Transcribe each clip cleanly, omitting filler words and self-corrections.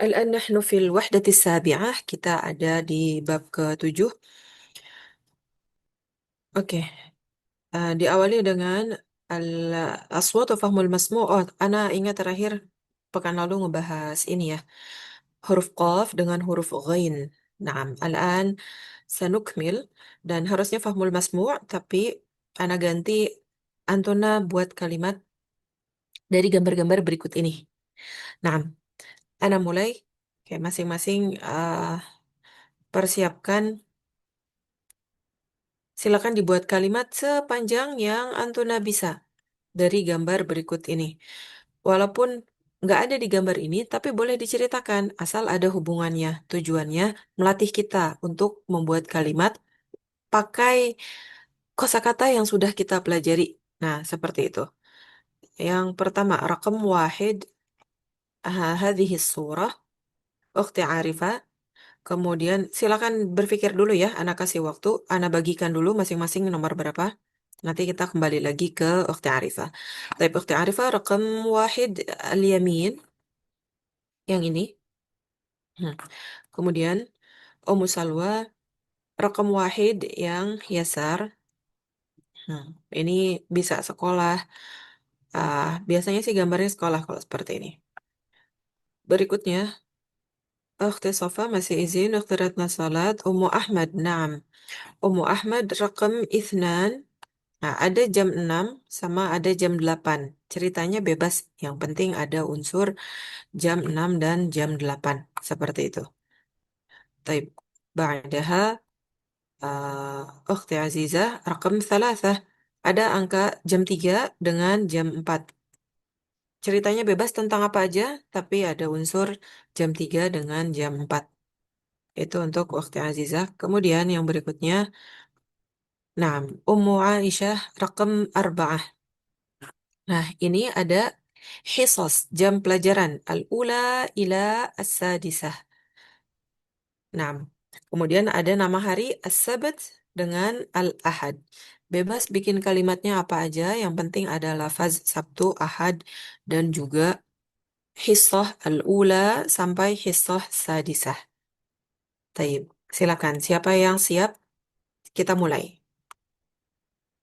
الآن نحن في الوحدة السابعة kita ada di bab ke-7. Oke, diawali dengan al-aswat wa fahmul masmu'. Oh, Ana ingat terakhir pekan lalu ngebahas ini ya. Huruf qaf dengan huruf ghain. Naam, al-an sanukmil dan harusnya fahmul masmu' tapi Ana ganti Antona buat kalimat dari gambar-gambar berikut ini. Naam, Ana mulai. Oke, masing-masing persiapkan. Silakan dibuat kalimat sepanjang yang Antuna bisa dari gambar berikut ini. Walaupun nggak ada di gambar ini, tapi boleh diceritakan asal ada hubungannya. Tujuannya melatih kita untuk membuat kalimat pakai kosakata yang sudah kita pelajari. Nah, seperti itu. Yang pertama, rakam wahid, hadhihi surah, ukhti Arifah. Kemudian silakan berpikir dulu ya, Ana kasih waktu, Ana bagikan dulu masing-masing nomor berapa. Nanti kita kembali lagi ke Ukhti Arifah. Tapi Ukhti Arifah, rekam wahid al-yamin, yang ini. Hmm. Kemudian Ummu Salwa, rekam wahid yang yasar. Hmm. Ini bisa sekolah. Biasanya sih gambarnya sekolah kalau seperti ini. Berikutnya, Ukhti Safa masih izin, Ukhti Ratna Salat, Ummu Ahmad, naam. Ummu Ahmad, rekam ithnan. Nah, ada jam 6 sama ada jam 8. Ceritanya bebas, yang penting ada unsur jam 6 dan jam 8. Seperti itu. طيب بعدها أختي عزيزة رقم 3. Ada angka jam 3 dengan jam 4. Ceritanya bebas tentang apa aja, tapi ada unsur jam 3 dengan jam 4. Itu untuk Ukhti Azizah. Kemudian yang berikutnya, nah, Ummu Aisyah rakam 4. Nah, ini ada hisos, jam pelajaran. Al-ula ila as-sadisah. Nah, kemudian ada nama hari as-sabat dengan al-ahad. Bebas bikin kalimatnya apa aja, yang penting ada lafaz Sabtu, Ahad, dan juga hisoh al-ula sampai hisoh sadisah. Taib. Silakan, siapa yang siap? Kita mulai.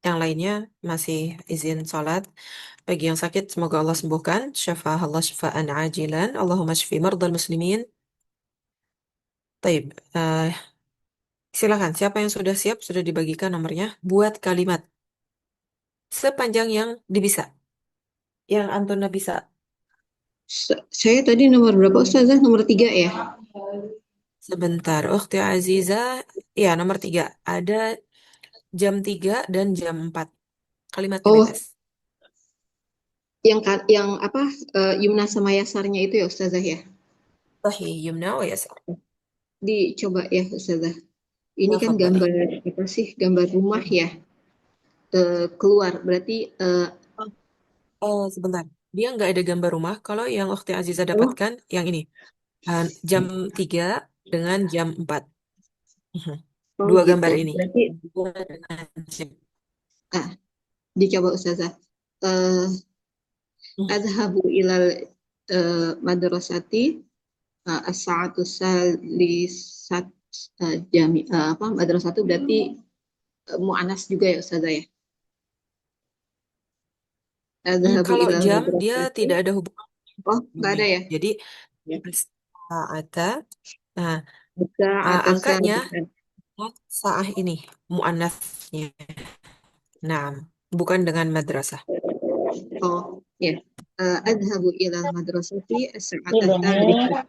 Yang lainnya masih izin sholat. Bagi yang sakit, semoga Allah sembuhkan. Syafa'ah Allah syafa'an ajilan. Allahumma syfi mardal muslimin. Taib. Silakan, siapa yang sudah siap, sudah dibagikan nomornya. Buat kalimat sepanjang yang dibisa. Yang Antona bisa. Saya tadi nomor berapa Ustazah? Nomor 3 ya? Sebentar, Ukhti Aziza. Ya, nomor 3. Ada jam 3 dan jam 4. Kalimatnya Oh, bebas. yang apa? Yumna sama Yasarnya itu ya Ustazah ya? Sahih, yumna wa yasar. Dicoba ya Ustazah. Ini Ya, kan faddali. gambar apa sih? Gambar rumah ya. Keluar berarti Oh, sebentar. Dia nggak ada gambar rumah. Kalau yang Ukhti Aziza oh dapatkan, yang ini. Jam 3 dengan jam 4. Mhm. oh Dua gitu. gambar ini. Berarti Dua dengan jam. ah dicoba Ustazah. Eh Mhm. Adhabu ilal madrasati as-sa'atu salisat jami apa madrasatu berarti mu'anas juga ya Ustazah ya. Adhabu Kalau ilal jam dia madrasati. tidak ada hubungan dengan Oh, nggak bumi. ada ya? Jadi Ya. ada, nah, Buka atas angkanya saah ini muannasnya. Nah, bukan dengan madrasah. oh ya. Adhabu ilal madrasati Iya as-sa'ata deh. thalithah.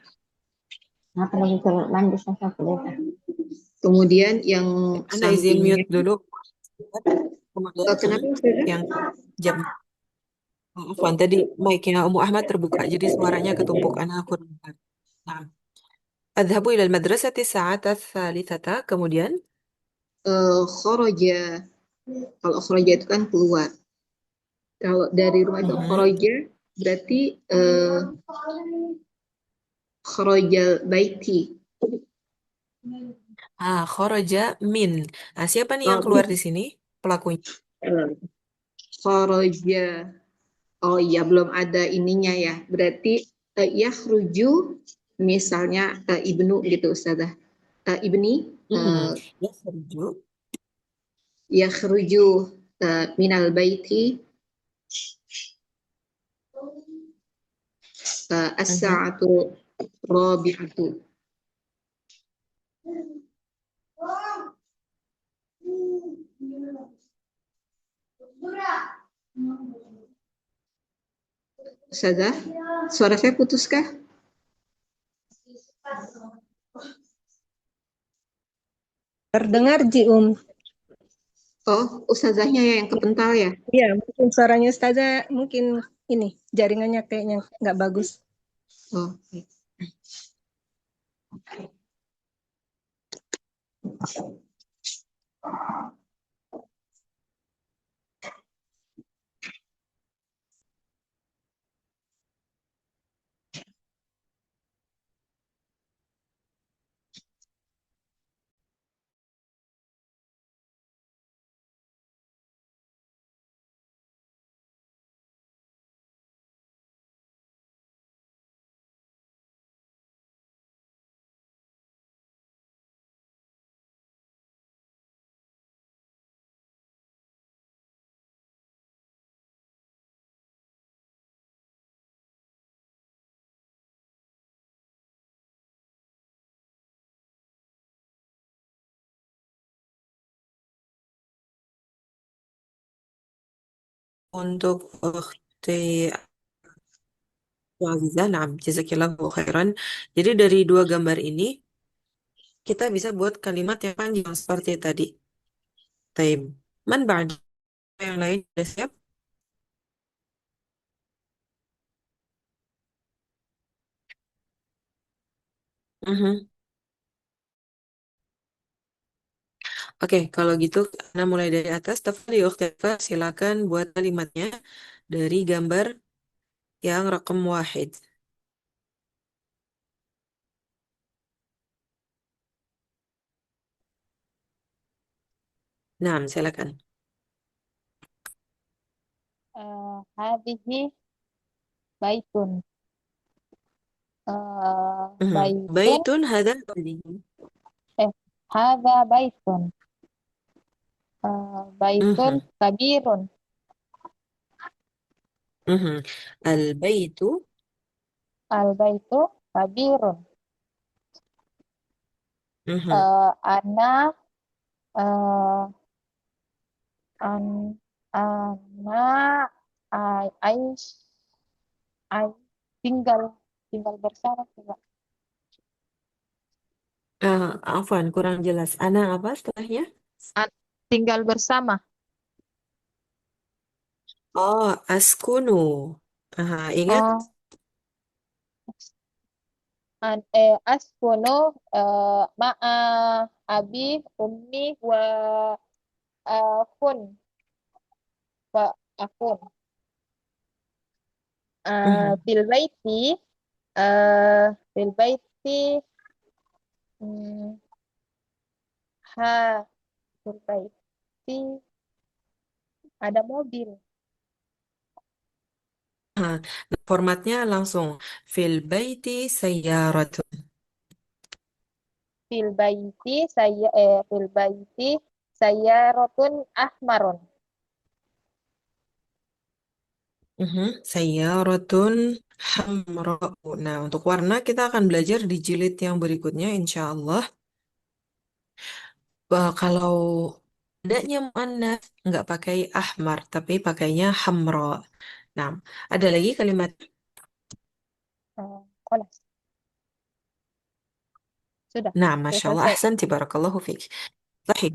Kenapa lagi lanjut sama kuliah? Kemudian yang Anda izin sampingnya mute dulu. Kemudian kenapa Ustazah? yang jam. Afwan, tadi mic-nya Ummu Ahmad terbuka, jadi suaranya ketumpuk. Anak kurang dengar. Nah, adhabu ilal madrasati sa'ata thalithata. Kemudian, Khoroja. Kalau khoroja itu kan keluar. Kalau dari rumah itu mhm. khoroja berarti khorojal baiti. Kharaja min. Siapa nih yang Oh, keluar di sini? Pelakunya. khoroja. Oh iya, belum ada ininya ya. Berarti yakhruju. misalnya ibnu gitu Ustazah. Ibni Mm-mm. Yakhruju. yakhruju minal baiti Mhm. as-sa'atu rabi'atu. Ustazah, suara saya putus kah? Terdengar Ji Oh, Ustazahnya yang kepental ya? Iya, mungkin suaranya Ustazah mungkin ini jaringannya kayaknya nggak bagus. Oh, baik. Untuk ukhti Azizah, nah, jazakillahu khairan. Jadi dari dua gambar ini kita bisa buat kalimat yang panjang seperti tadi. Taib. Man ba'd yang lain sudah siap? Mhm. Oke, kalau gitu Ana mulai dari atas. Tafadhali ya ukhti Afifa, silakan buat kalimatnya dari gambar yang rakam wahid. Nah, silakan. هذه بيت Mhm. بيت Baitun hadha tadi. هذا بيت بيت Mhm. كبير Mhm. Al-baitu. البيت كبير Mhm. أنا آه، أن أنا عايش عايش tinggal tinggal bersama juga. Afwan, kurang jelas. Ana apa setelahnya? An- tinggal bersama. Oh, askunu. Ingat? Oh, askunu ma'a abi ummi kun wa akun Mhm. fil baiti eh, fil baiti hmm, ha fil baiti ada mobil. Aha. Formatnya langsung fil baiti sayyaratun. Fil baiti saya rotun ahmarun. Sayyaratun hamra'u. Nah, untuk warna kita akan belajar di jilid yang berikutnya, insya Allah. Kalau adanya muannas nggak pakai ahmar, tapi pakainya hamra. Nah, ada lagi kalimat. Kolas sudah Nah, sudah Masya Allah, selesai. ahsan, barakallahu fiik. Sahih.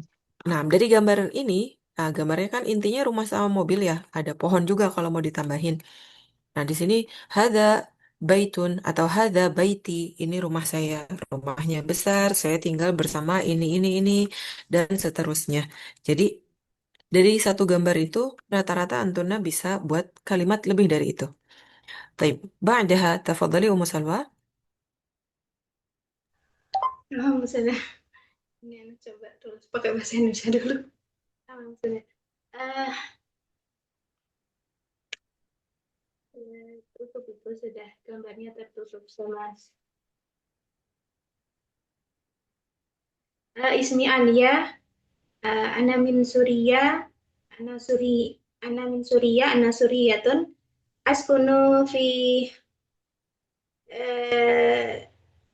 Nah, dari gambar ini, nah, gambarnya kan intinya rumah sama mobil ya. Ada pohon juga kalau mau ditambahin. Nah, di sini hada baitun atau hada baiti, ini rumah saya. Rumahnya besar, saya tinggal bersama ini, dan seterusnya. Jadi, dari satu gambar itu, rata-rata Antuna bisa buat kalimat lebih dari itu. Baik, ba'daha tafadhali Ummu Salwa. Misalnya, ini anak coba terus pakai bahasa Indonesia dulu. Misalnya, ah, tertutup itu sudah gambarnya tertutup sama Ismi Alia, ana min Suria, ana Suriyatun, askunu fi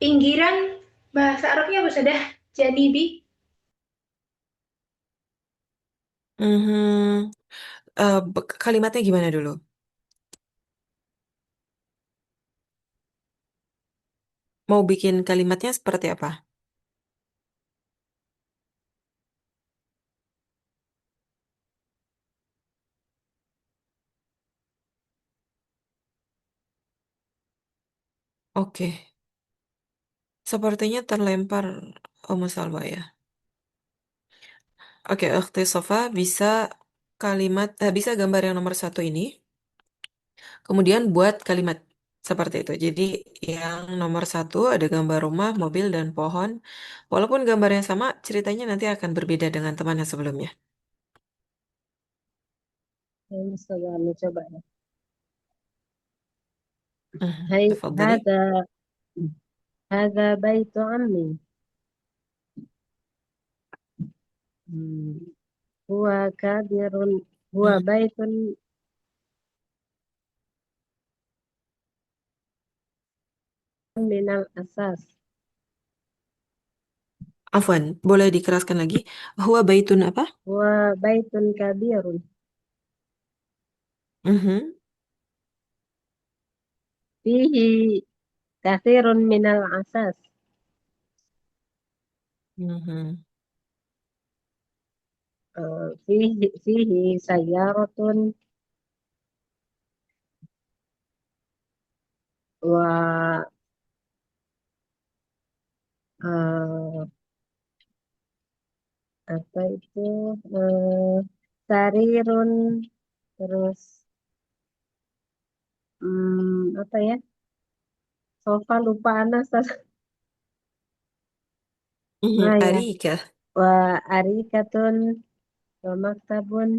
pinggiran, bahasa Arabnya apa sudah? Janibi. Mhm. Kalimatnya gimana dulu? Mau bikin kalimatnya seperti apa? Oke, sepertinya terlempar Om Salwa ya. Oke, Ukhti Sofa bisa gambar yang nomor satu ini, kemudian buat kalimat seperti itu. Jadi yang nomor satu ada gambar rumah, mobil, dan pohon. Walaupun gambarnya sama, ceritanya nanti akan berbeda dengan teman yang sebelumnya. Ini coba coba ya. هي Tafadhali. هذا بيت عمي. مم. هو كبير. هو Hmm. بيت من الأساس. Afwan, boleh dikeraskan lagi? Huwa baitun apa? هو بيت كبير Mhm. فيه كثير من الأساس. Mhm. فيه سيارة و آه، apa itu eh, sarirun, terus apa ya, sofa, lupa Anas. Mhm. Ah ya, Arika. wa arikatun wa maktabun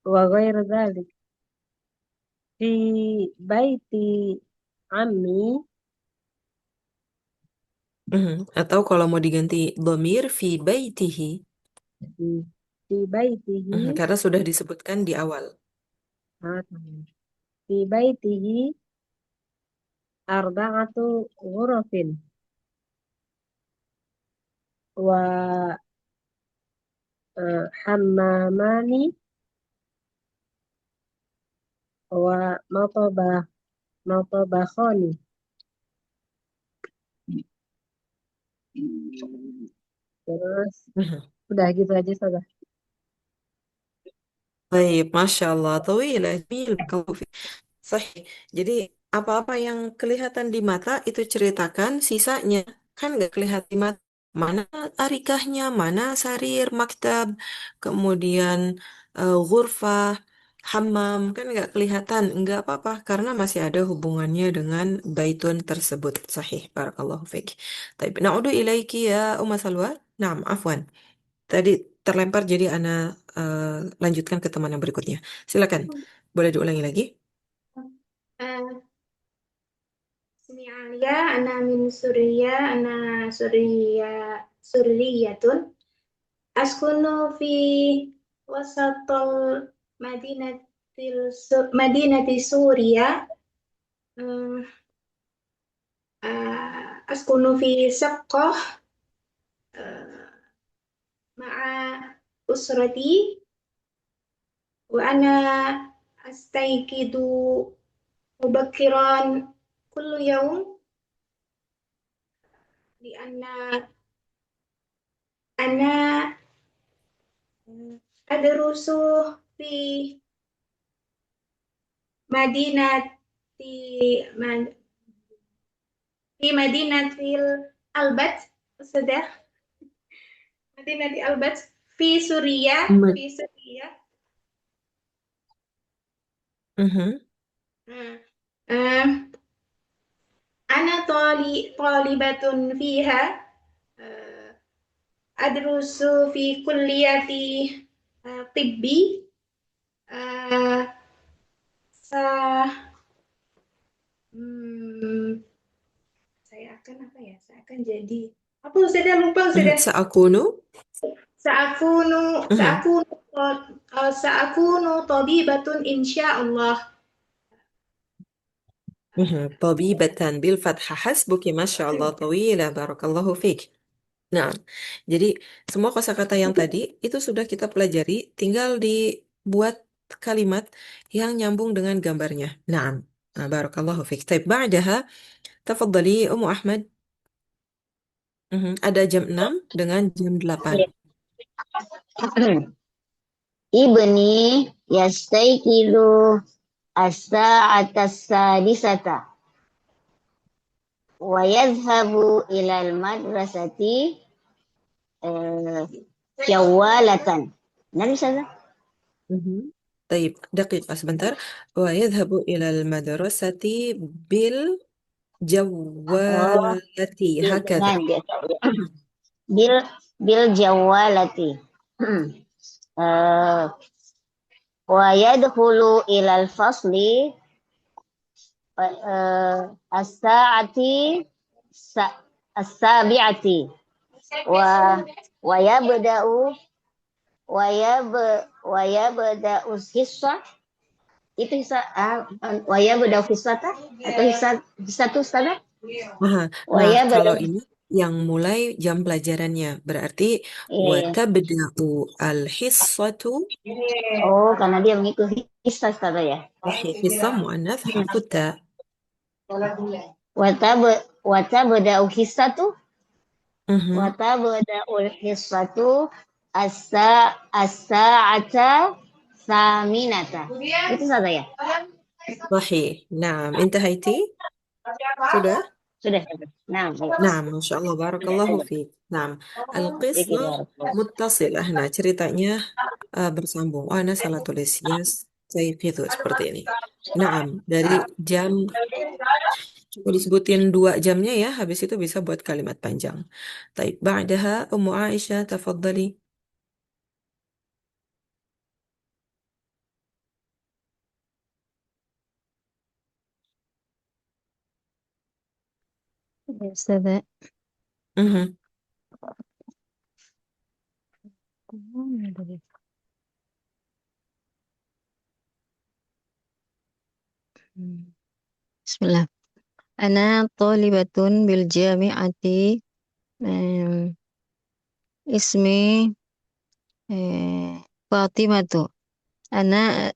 wa ghairu dzalik fi baiti ammi. Mhm. Atau kalau mau diganti domir fi baitihi. Hmm, fi baitihi. Mhm. Karena sudah disebutkan di awal. Ah, fi baitihi arba'atu ghurafin wa hammamani wa matabakhani. Terus Mhm. udah gitu aja sudah. Baik, Masya Allah. Tawilah, jamil, Sahih. Jadi apa-apa yang kelihatan di mata itu ceritakan, sisanya kan nggak kelihatan di mata. Mana arikahnya, mana sarir, maktab, kemudian ghurfah, hammam, kan nggak kelihatan. Nggak apa-apa, karena masih ada hubungannya dengan baitun tersebut. Sahih, barakallahu fiik. Taib, na'udu ilaiki ya Umma Salwa. Naam, afwan. Tadi terlempar jadi ana lanjutkan ke teman yang berikutnya. Silakan, boleh diulangi lagi? Ismi Alia, ana min Suria, ana Suriyatun, askunu fi wasatul madinati Suria, eh, askunu fi Saqqah, eh, ma'a usrati, wa ana astayqidu mubakkiran kullu yawm li anna ana adrusu fi madinati fi madinatil Albat, sudah madinati Albat fi Suriah, Ma- fi Suriah. Mhm. Hmm. Eh, ana talibatun fiha, eh, adrusu fi kulliyati tibbi, eh, sa hmm, saya akan apa ya? Saya akan jadi Apa Ustazah? Lupa Ustazah. Sa'akunu. Sa'akunu, Mhm, sa'akunu, sa'akunu tabibatun insyaallah. Tabibatan bil fathah hasbuki masya Allah tawila barakallahu fik. Nah, jadi semua kosakata yang tadi itu sudah kita pelajari, tinggal dibuat kalimat yang nyambung dengan gambarnya. Nah, barakallahu fik. Taib ba'daha, tafadhali Ummu Ahmad. Ada jam 6 dengan jam 8. Ibni yastayqilu as-sa'ata as-sadisata wa yadhhabu ila al-madrasati jawalatan. Benar Ustazah? Mhm. طيب دقيقة sebentar. ويذهب إلى المدرسة Oh, بالجوالة هكذا. nah, bil bil jawalati. Eh, wa yadkhulu ilal fasli as-sa'ati as-sabi'ati wa wa yabda'u wa yab wa yabda'u hissa itu hissa wa yabda'u hissata atau hissa itu Ustazah? Aha. Wa Nah, kalau yabda'u ini yang mulai jam pelajarannya berarti iya ya. watabda'u al-hissatu. Oh, karena dia mengikuti hissa Ustazah ya. Hissa muannats harfu ta. Watab watabda'u hissatu Mhm. watabda'u hissatu as-sa'ata saminata. Itu Ustazah ya? Sahih. Nah, intahaiti? Sudah? Sudah. Nah, baik. Nah, Masya Allah, Barakallahu fiik. Nah, Sedikit al-qisah ya. muttasilah. Nah, ceritanya bersambung. Oh, Ana salah tulis. Yes, saya itu seperti ini. Nah, dari jam, coba disebutin 2 jamnya ya, habis itu bisa buat kalimat panjang. Taib, ba'daha, Ummu Aisyah, tafadhali. Ya, Ustazah. Mhm. Bismillah. Ana talibatun bil jami'ati em, ismi Fatimatu. Ana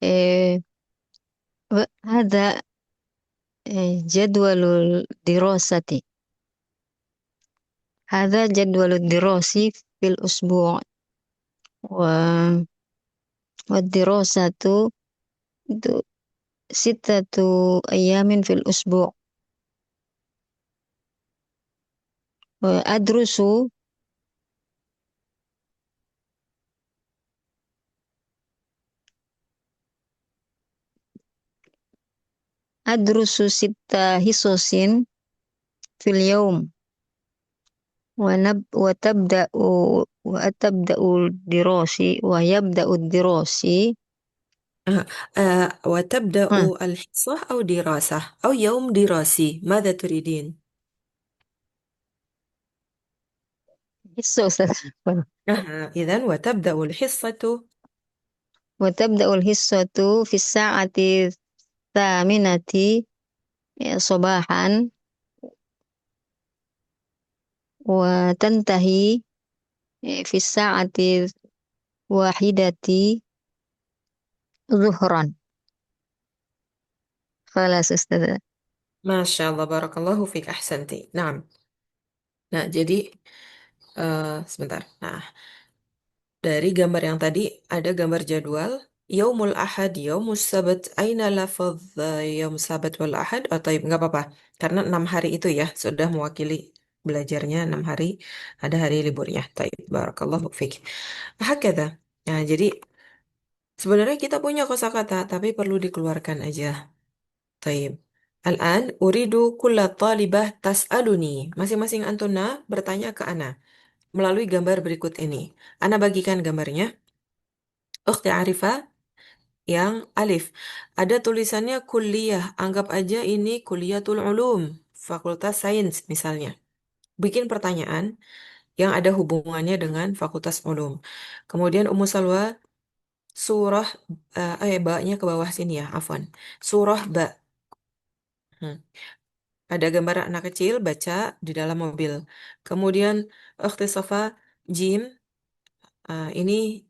eh, هذا جدول الدراسة. هذا جدول الدراسي في الأسبوع و- والدراسة د- 6 أيام في الأسبوع وأدرس أدرس 6 حصص في اليوم وتبدأ الدراسي ويبدأ الدراسي وتبدأ ها الحصة أو دراسة أو يوم دراسي، ماذا تريدين؟ حصة إذن وتبدأ الحصة. وتبدأ الحصة في الساعة 8 صباحا وتنتهي في الساعة 1 ظهرا. خلاص أستاذ. Masya Allah, Barakallahu fiik, ahsanti. Nah, nah jadi sebentar. Nah, dari gambar yang tadi ada gambar jadwal. Yaumul Ahad, Yaumus Sabat, Aina lafaz Yaum Sabat wal Ahad. Oh, taib, nggak apa-apa. Karena 6 hari itu ya, sudah mewakili belajarnya 6 hari. Ada hari liburnya. Taib, Barakallahu fiik. Hakada. Nah, jadi sebenarnya kita punya kosakata, tapi perlu dikeluarkan aja. Taib. Al-an uridu kulla talibah tas'aluni. Masing-masing antuna bertanya ke ana melalui gambar berikut ini. Ana bagikan gambarnya. Ukhti Arifah yang alif. Ada tulisannya kuliah. Anggap aja ini kuliatul ulum. Fakultas Sains misalnya. bikin pertanyaan yang ada hubungannya dengan Fakultas Ulum. Kemudian Ummu Salwa, surah, ba-nya ke bawah sini ya, afwan. Surah ba. Hmm. Ada gambar anak kecil baca di dalam mobil. Kemudian Ukhti Safa, Jim, ini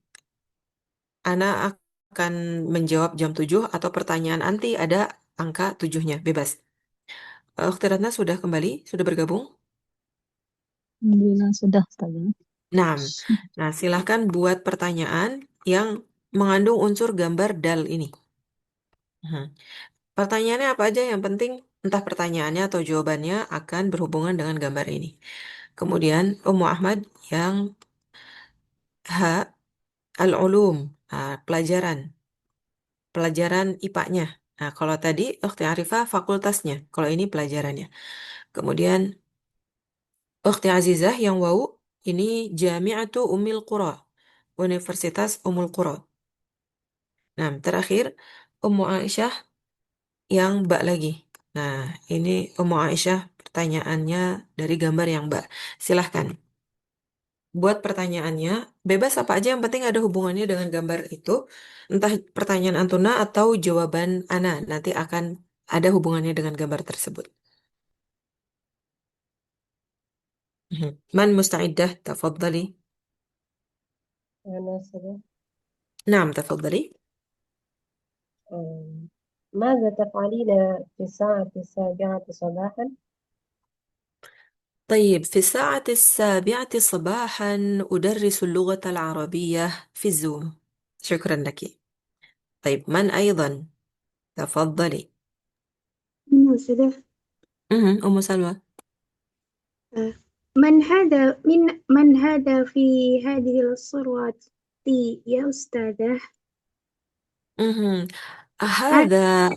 Ana akan menjawab jam 7 atau pertanyaan anti ada angka 7-nya, bebas. Ukhti Ratna sudah kembali, sudah bergabung? Alhamdulillah sudah Ustazah. Nah, nah silahkan buat pertanyaan yang mengandung unsur gambar dal ini. Hmm. Pertanyaannya apa aja yang penting, entah pertanyaannya atau jawabannya akan berhubungan dengan gambar ini. Kemudian Ummu Ahmad yang al-ulum, pelajaran, pelajaran IPA-nya. Nah, kalau tadi Ukhti Arifah fakultasnya, kalau ini pelajarannya. Kemudian Ukhti Azizah yang wau, ini Jami'atu Ummil Qura, Universitas Ummul Qura. Nah, terakhir Ummu Aisyah yang Mbak lagi. Nah, ini Ummu Aisyah pertanyaannya dari gambar yang Mbak. Silahkan buat pertanyaannya, bebas apa aja yang penting ada hubungannya dengan gambar itu. Entah pertanyaan Antuna atau jawaban Ana, nanti akan ada hubungannya dengan gambar tersebut. Man musta'iddah, tafadhali. أنا أستاذة. نعم تفضلي. ماذا تفعلين في الساعة 7 صباحا؟ طيب في الساعة 7 صباحا أدرس اللغة العربية في الزوم. شكرا لك. طيب من أيضا؟ تفضلي. أستاذة، أم سلمى. من هذا في هذه الصورة يا أستاذة؟ مهم. هذا هذا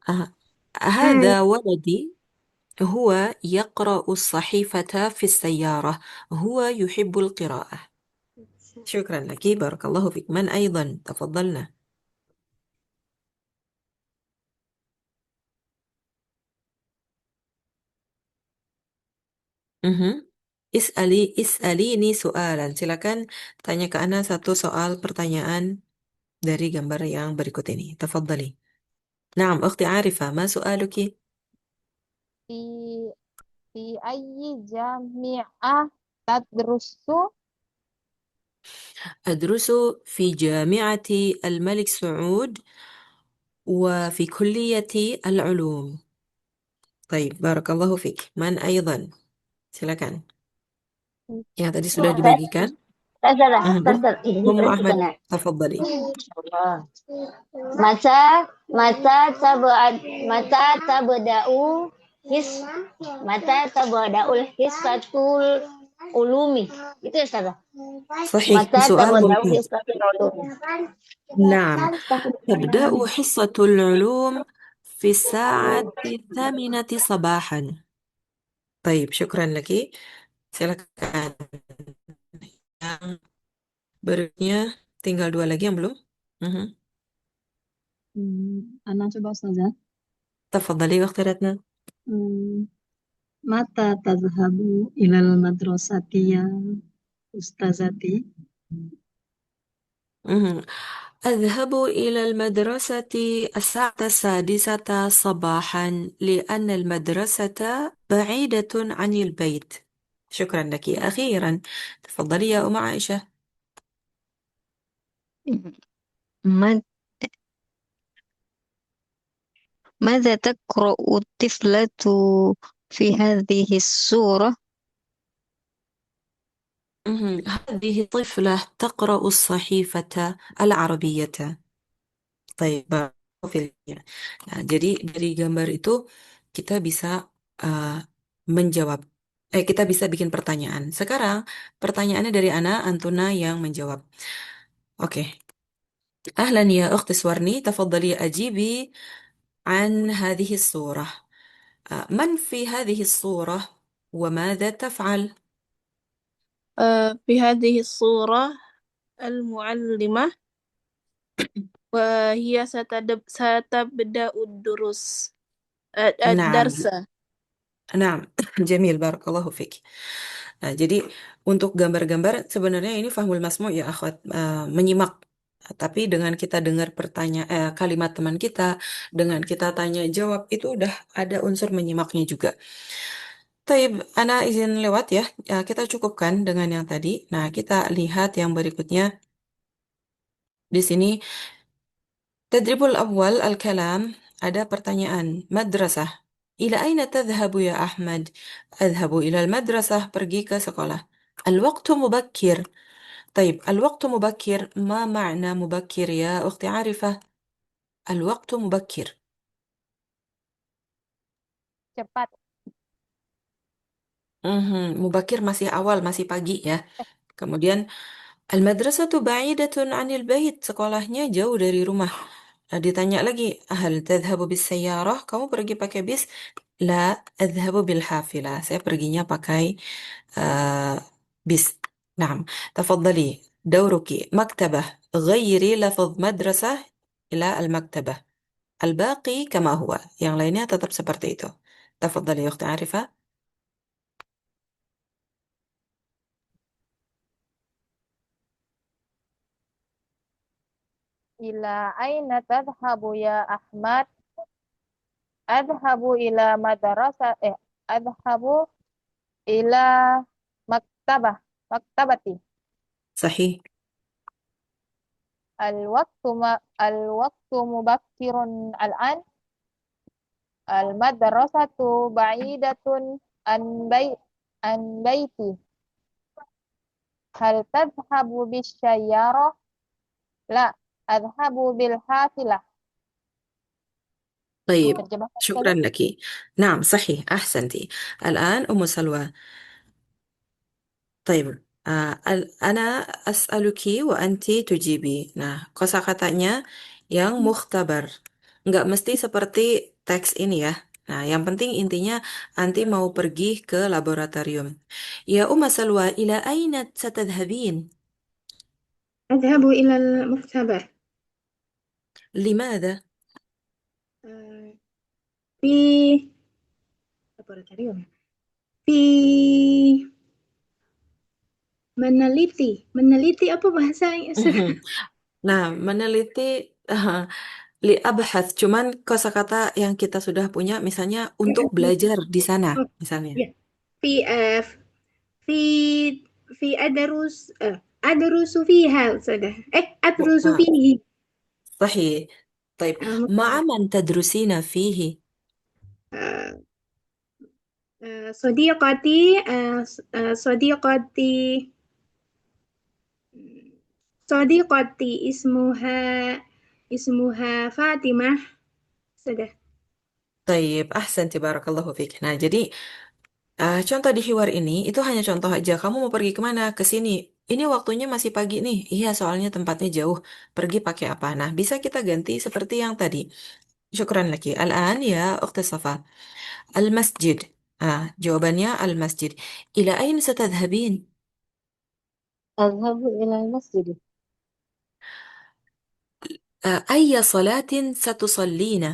آه، هذا هذا ولدي، هو يقرأ الصحيفة في السيارة، هو يحب القراءة. شكرا لك، بارك الله فيك. من أيضا؟ تفضلنا. Mhm. Is'alini soalan. Silakan tanya ke Ana satu soal pertanyaan dari gambar yang berikut ini. Tafadhali. Naam, ukhti Arifah, ma soaluki? في في أي جامعة تدرس؟ أدرس في جامعة الملك سعود وفي كلية العلوم. طيب، بارك الله فيك. من أيضا؟ Silakan. Yang tadi sudah dibagikan. Ummu Ahmad, tafadhali. Allah. Mata mata tabad mata tabda'u his mata tabda'ul hisfatul ulumi. Itu ya Ustazah. صحيح، Mata سؤال tabda'u ممتاز. hisfatul ulumi. نعم، تبدأ حصة العلوم في الساعة 8 صباحا. طيب، شكرا لك. Silakan. Yang berikutnya, tinggal dua lagi yang belum. Mhm. Ana coba Ustazah. تفضلي واختياراتنا. Mata tazhabu ilal madrasati ya Ustazati. Mhm. أذهب إلى المدرسة الساعة 6 صباحا لأن المدرسة بعيدة عن البيت. شكرا لك. أخيرا، تفضلي يا أم عائشة. ما- ماذا تقرأ الطفلة في هذه السورة؟ هذه طفلة تقرأ الصحيفة العربية. طيب، بارك الله فيك. Nah, jadi dari gambar itu kita bisa uh, menjawab. Kita bisa bikin pertanyaan. Sekarang pertanyaannya dari Ana Antuna yang menjawab. Oke. أهلا يا أخت سورني، تفضلي أجيبي عن هذه الصورة. من في هذه الصورة وماذا تفعل؟ في هذه الصورة المعلمة، وهي ستبدأ الدرس نعم، الدرس. Nah, jamil, barakallahu fiik. Nah, jadi untuk gambar-gambar sebenarnya ini fahmul masmu ya akhwat, menyimak. Tapi dengan kita dengar kalimat teman kita, dengan kita tanya jawab itu udah ada unsur menyimaknya juga. Taib, ana izin lewat ya. Kita cukupkan dengan yang tadi. Nah, kita lihat yang berikutnya di sini. Tadribul awal al-kalam, ada pertanyaan. Madrasah. Ila aina tadhhabu ya Ahmad? Adhhabu ila al-madrasah, pergi ke sekolah. Al-waqtu mubakkir. طيب الوقت مبكر، ما معنى مبكر يا أختي عارفة؟ الوقت مبكر. Cepat. مبكر masih awal, masih pagi ya. Kemudian al-madrasatu ba'idatun 'anil bait, sekolahnya jauh dari rumah. Ditanya lagi, hal tadhhabu bis sayyarah? Kamu pergi pakai bis? La, adhhabu bil hafilah. Saya perginya pakai uh, bis. Naam. Tafadhali, dauruki maktabah. Ghayyiri lafaz madrasah ila al-maktabah. Al-baqi kama huwa. Yang lainnya tetap seperti itu. Tafadhali ya ukhti Arifah. Ila aina tadhhabu ya Ahmad? Adhabu ila madrasah adhabu ila maktabah maktabati. Sahih. Al-waqtu mubakkirun al-an. Al-madrasatu ba'idatun an baiti. Hal tadhhabu bisyarah? La, adhabu bil hafilah. طيب Terjemahkan شكرا saja. لك. نعم صحيح أحسنتي. الآن أم سلوى. طيب أنا أسألك وأنت تجيبي. Nah, kosakatanya yang mukhtabar. Nggak mesti seperti teks ini ya. Nah, yang penting intinya anti mau pergi ke laboratorium. Ya Umma Salwa, ila aina satadhhabin? أذهب إلى المكتبة. لماذا؟ آه، في laboratorium. في meneliti apa bahasanya? Nah, meneliti abahas, cuman kosakata yang kita sudah punya misalnya untuk belajar di sana, Oh, misalnya. ya. في في في أدرس فيها أستاذة. أدرس آه، فيه. صحيح. طيب مع من تدرسين فيه؟ آه، صديقتي صديقتي صديقتي اسمها فاطمة. sudah. طيب أحسنت بارك الله فيك. Nah, jadi contoh di hiwar ini itu hanya contoh aja. Kamu mau pergi kemana? Ke sini. Ini waktunya masih pagi nih. Iya, soalnya tempatnya jauh. Pergi pakai apa? Nah, bisa kita ganti seperti yang tadi. Syukran lagi. Al-an ya Ukhti Safa. Al-masjid. Jawabannya al-masjid. Ila ain satadhhabin? أذهب إلى المسجد. أي صلاة ستصلين؟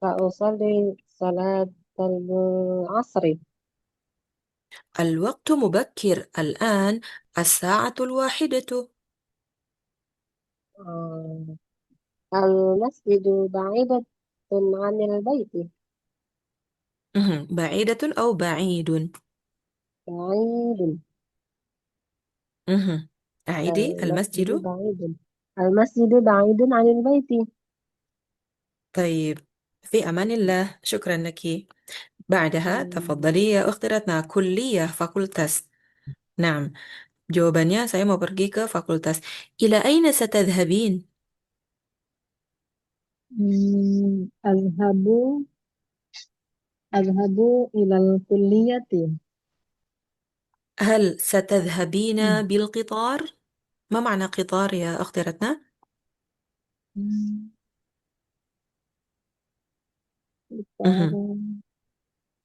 سأصلي صلاة العصر. الوقت مبكر الآن، الساعة 1. آه، المسجد بعيدة عن البيت. بعيدة أو بعيد؟ بعيد. أعيدي. المسجد المسجد. بعيد. المسجد بعيد عن البيت. طيب، في أمان الله، شكرا لك. بعدها تفضلي يا أختي رتنا. كلية fakultas. نعم، jawabannya saya mau pergi ke fakultas. إلى أين ستذهبين؟ أذهب إلى الكلية. هل ستذهبين بالقطار؟ ما معنى قطار يا أختي رتنا؟ مم.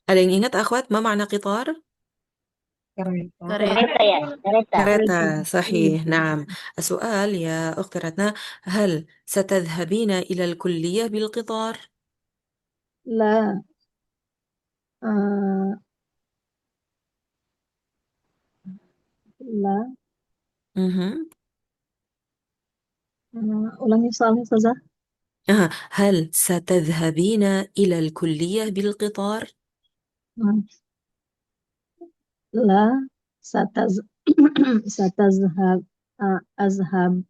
Ada yang ingat akhwat, ma makna qitar? Kereta. Kereta ya, kereta. Kereta, sahih. Naam. السؤال يا أخت رتنا، هل ستذهبين إلى الكلية بالقطار؟ لا. آه لا Mhm. ulangi soalnya Ustazah. هل ستذهبين إلى الكلية بالقطار؟ آه، لا ستز ستذهب أذهب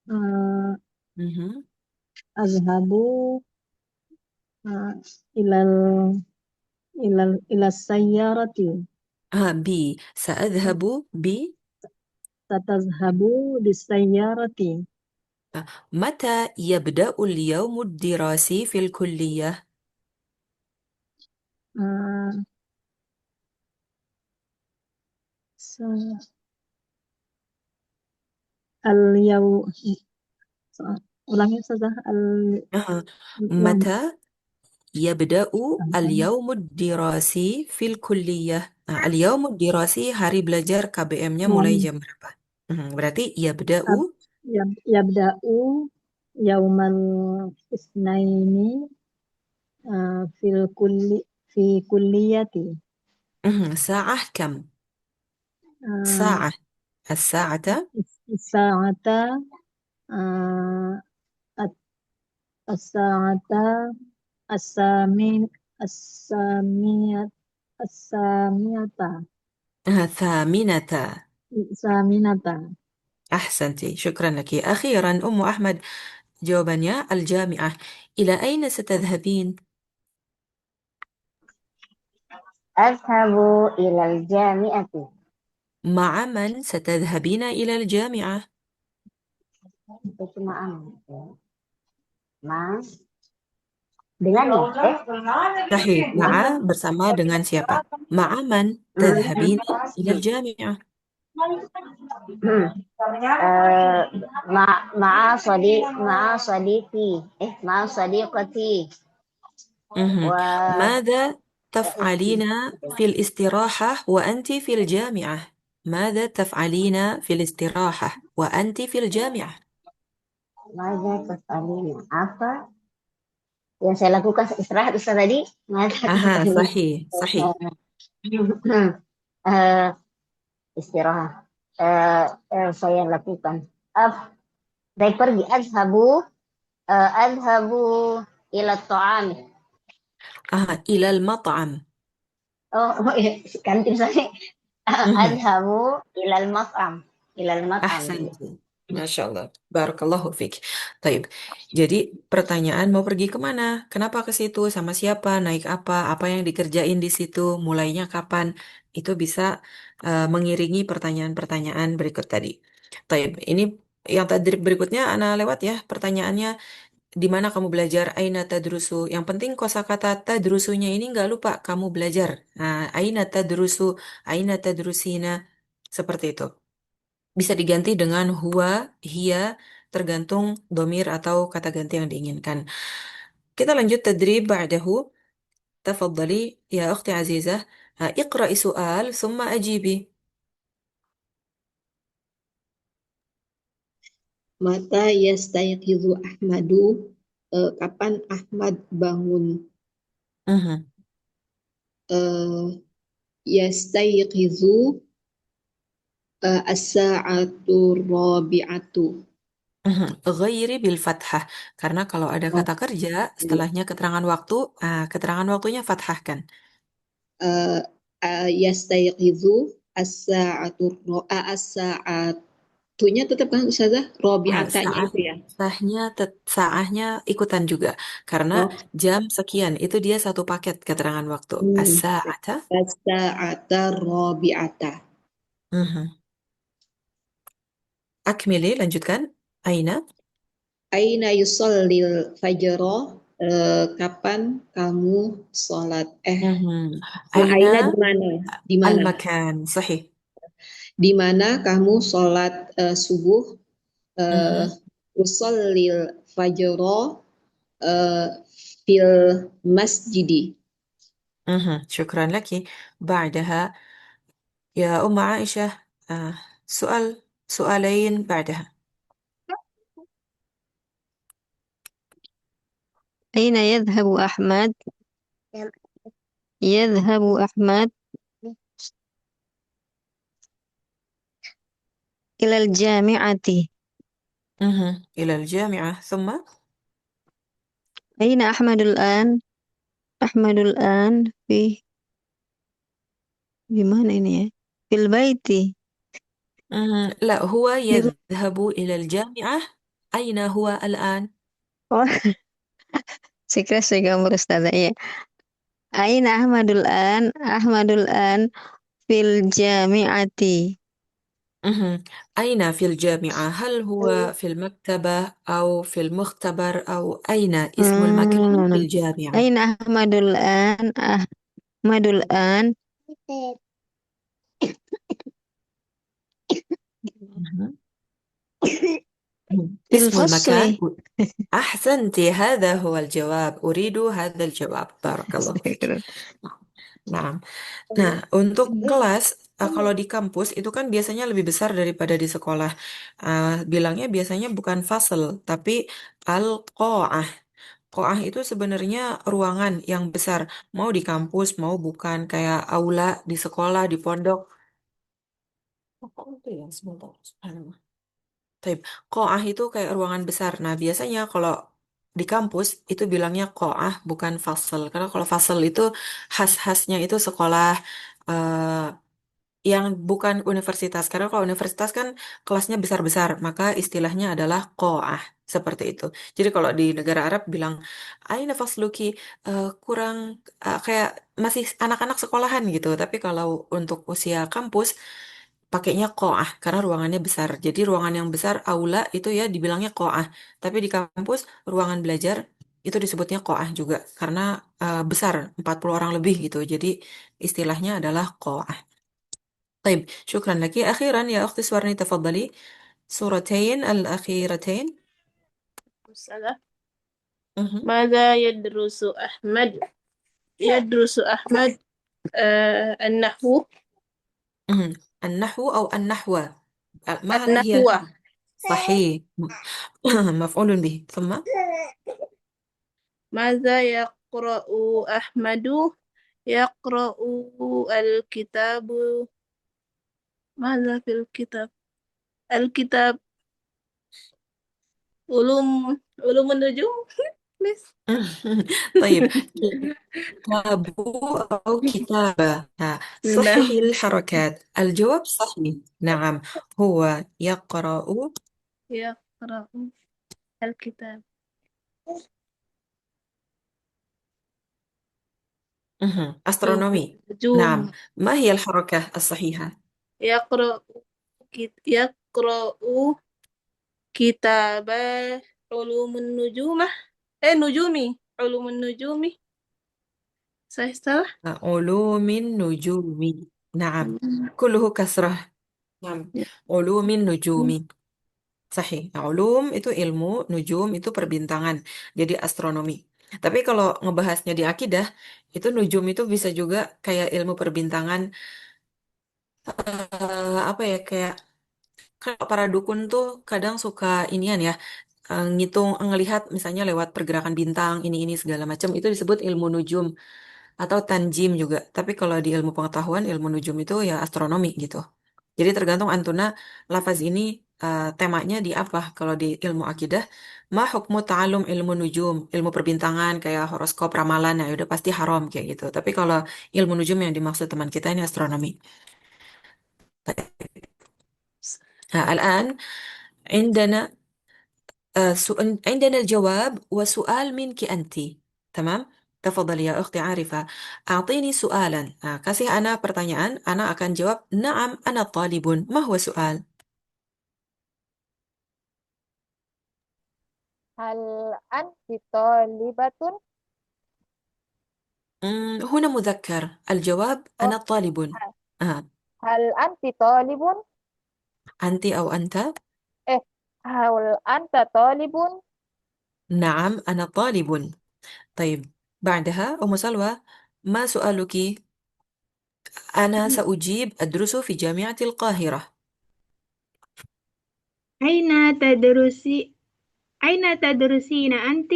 آه، Mhm. أذهب إلى إلى السيارة. سأذهب ب ستذهب بالسيارة. متى يبدأ اليوم الدراسي في الكلية؟ آه، س- اليوم ulangi Ustazah. Yang متى يبدأ اليوم الدراسي في الكلية؟ اليوم الدراسي hari belajar KBM-nya mulai jam berapa? Berarti يبدأ يبدأ يوم الاثنين في كليتي. ساعة كم؟ آه، ساعة الساعة الساعة آه، الساعة الثامن الثامنة الثامنة ثامنة. الثامنة. أحسنتي، شكرا لك. أخيرا أم أحمد، جوابنا الجامعة. إلى أين ستذهبين؟ أذهب إلى الجامعة. مع من ستذهبين إلى الجامعة؟ Itu cuma mas dengan صحيح، مع bersama dengan siapa؟ مع من تذهبين إلى الجامعة؟ مع صديقي مع صديقتي مهم. و ماذا تفعلين في الاستراحة وأنت في الجامعة؟ ماذا تفعلين في الاستراحة وأنت في الجامعة؟ ماذا تفعلين apa yang saya lakukan istirahat Ustaz tadi masa tadi صحيح صحيح. eh, istirahat saya lakukan saya pergi adhabu ila ta'ami إلى المطعم. iya kantin saya مهم. adhabu ilal mat'am أحسنت، ما شاء الله، بارك الله فيك. طيب، jadi pertanyaan mau pergi kemana? Kenapa ke situ? Sama siapa? Naik apa? Apa yang dikerjain di situ? Mulainya kapan? Itu bisa mengiringi pertanyaan-pertanyaan berikut tadi. طيب, ini yang tadi berikutnya Ana lewat ya pertanyaannya. Di mana kamu belajar? Aina tadrusu. Yang penting kosakata tadrusunya ini nggak lupa kamu belajar. Nah, aina tadrusu, aina tadrusina, seperti itu. Bisa diganti dengan huwa, hiya, tergantung domir atau kata ganti yang diinginkan. Kita lanjut tadrib ba'dahu. Tafadhali ya ukhti azizah. Iqra'i su'al summa ajibi. Mata yastayqizu Ahmadu, kapan Ahmad bangun? Mhm. Eh, Yastayqizu as-sa'atu rabi'atu. Mhm. Ghairi bil fathah. Karena kalau ada kata kerja, setelahnya keterangan waktu, keterangan waktunya fathah kan. Yastayqizu as-sa'atunya tetap kan Ustazah? Rabi'atanya Saah, itu ya. saahnya ikutan juga. Karena Oh, jam sekian, itu dia satu paket keterangan waktu. As-sa'ata. as-sa'ata rabi'ata. Mhm. Akmili, lanjutkan. Aina. Aina yusallil fajro, kapan kamu sholat? Mhm. Aina Aina di mana? Di mana? al-makan. Sahih. Di mana kamu sholat subuh? Mhm. Usallil fajro eh, fil masjidi. شكرا لك. بعدها يا أم عائشة، سؤالين بعدها. أين يذهب أحمد؟ يذهب أحمد إلى الجامعة. إلى الجامعة. ثم أين أحمد الآن؟ أحمد الآن في mana ini ya? في البيت. لا، هو Di ru- يذهب إلى الجامعة. أين هو الآن؟ Oh, saya kira saya gambar Ustazah ya. Aina Ahmadul An? Ahmadul An fil jami'ati. أين في الجامعة؟ هل هو في المكتبة أو في المختبر أو أين اسم المكان في الجامعة؟ Aina Ahmadul An? Ahmadul An مهم. fil اسم المكان. fasli. أحسنت، هذا هو الجواب، أريد هذا الجواب. بارك الله فيك. نعم. Nah, untuk kelas, kalau di kampus itu kan biasanya lebih besar daripada di sekolah. Bilangnya biasanya bukan fasel, tapi al-qo'ah. Qo'ah itu sebenarnya ruangan yang besar. Mau di kampus, mau bukan. Kayak aula di sekolah, di pondok. Kok itu ya? Sebentar. Subhanallah. Taib. Qo'ah itu kayak ruangan besar. Nah, biasanya kalau di kampus itu bilangnya qo'ah, bukan fasel. Karena kalau fasel itu khas-khasnya itu sekolah eh, yang bukan universitas. Karena kalau universitas kan kelasnya besar-besar, maka istilahnya adalah qo'ah. Seperti itu. Jadi kalau di negara Arab bilang, Aina fasluki, kurang kayak masih anak-anak sekolahan gitu. Tapi kalau untuk usia kampus, pakainya qo'ah karena ruangannya besar. Jadi ruangan yang besar, aula itu ya dibilangnya qo'ah. Tapi di kampus, ruangan belajar itu disebutnya qo'ah juga. Karena besar, 40 orang lebih gitu. Jadi istilahnya adalah qo'ah. طيب، شكرا لك. أخيرا يا أختي سوارني، تفضلي. سورتين الأخيرتين. Ustazah. مهم. ماذا يدرس أحمد؟ يدرس أحمد النحو. مهم. النحو أو النحو، ما هي النحو. صحيح. مفعول به. ثم ماذا يقرأ أحمد؟ يقرأ الكتاب. ماذا في الكتاب؟ الكتاب علوم النجوم. Please. طيب، كتاب أو كتابة. صحح نعم. الحركات. الجواب صحيح. نعم، هو يقرأ. يقرأ الكتاب. علوم أسترونومي. نعم، النجوم. ما هي الحركة الصحيحة؟ يقرأ يقرأ كتاب علوم النجوم. نجومي علوم النجوم. صحيح salah. علوم النجوم. نعم، كله كسرة. نعم، علوم النجوم. Sahih. Nah, ulum itu ilmu, nujum itu perbintangan. Jadi astronomi. Tapi kalau ngebahasnya di akidah, itu nujum itu bisa juga kayak ilmu perbintangan, apa ya, kayak kalau para dukun tuh kadang suka inian ya, ngitung, ngelihat misalnya lewat pergerakan bintang, ini segala macam, itu disebut ilmu nujum atau tanjim juga. Tapi kalau di ilmu pengetahuan, ilmu nujum itu ya astronomi gitu. Jadi tergantung Antuna, lafaz ini temanya di apa. Kalau di ilmu akidah, ma hukmu ta'alum ilmu nujum, ilmu perbintangan kayak horoskop, ramalan, ya udah pasti haram kayak gitu. Tapi kalau ilmu nujum yang dimaksud teman kita ini astronomi. الآن عندنا عندنا الجواب وسؤال منك أنت. تمام؟ تفضلي يا أختي عارفة، أعطيني سؤالا. kasih أنا pertanyaan, أنا akan jawab نعم أنا طالب. ما هو سؤال؟ هل أنت طالبة؟ هنا مذكر، الجواب أو أنا طالب. آه. هل أنت طالب؟ أنت أو أنت؟ هل أنت طالب؟ نعم أنا طالب. طيب، بعدها أم سلوى، ما سؤالك؟ أنا سأجيب أدرس في جامعة القاهرة. أين تدرسين أنت؟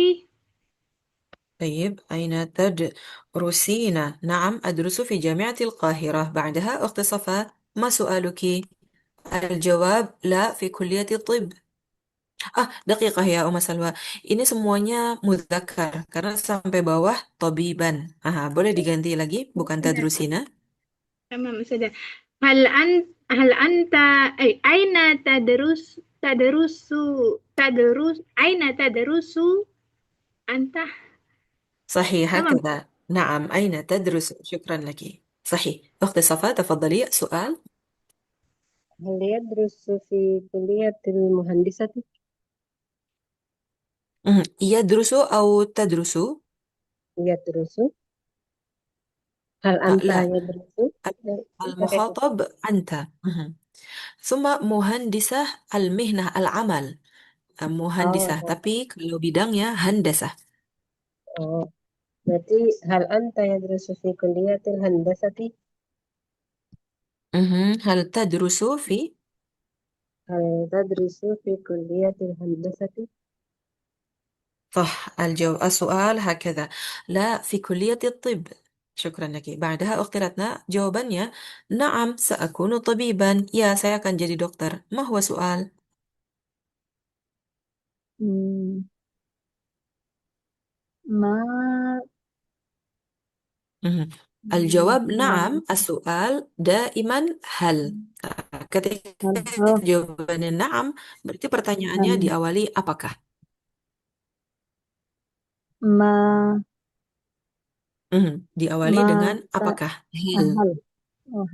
طيب أين تدرسين؟ نعم أدرس في جامعة القاهرة. بعدها أخت صفا ما سؤالك؟ الجواب لا، في كلية الطب. Daqiqah ya Uma Salwa. Ini semuanya mudzakkar karena sampai bawah tabiban. Boleh diganti lagi, bukan Sudah, tadrusina. tamam sudah. هل أنت أين أين تدرس أنت؟ صحيح تمام. هكذا. نعم أين تدرس؟ شكرا لك. صحيح. أخت صفا تفضلي سؤال. هل يدرس في كلية المهندسة؟ يدرس أو تدرس؟ يدرس. هل أنت لا، يدرس؟ Pakai المخاطب أنت. ثم مهندسة المهنة العمل. مهندسة oh, tapi kalau bidangnya handasah. oh. Berarti hal anta yadrusu fi kulliyatil handasati? هل تدرس في Hal tadrusu fi kulliyatil handasati? صح. السؤال هكذا. لا، في كلية الطب. شكرا لك. بعدها أختي رتنا jawabannya نعم سأكون طبيبا. Ya, saya akan jadi dokter. ما هو سؤال؟ Hmm, ma مهم. الجواب ma نعم. السؤال دائما هل. Ketika hal oh, jawabannya نعم, berarti pertanyaannya hal diawali apakah? ma Diawali ma dengan ta apakah? Hal. hal oh,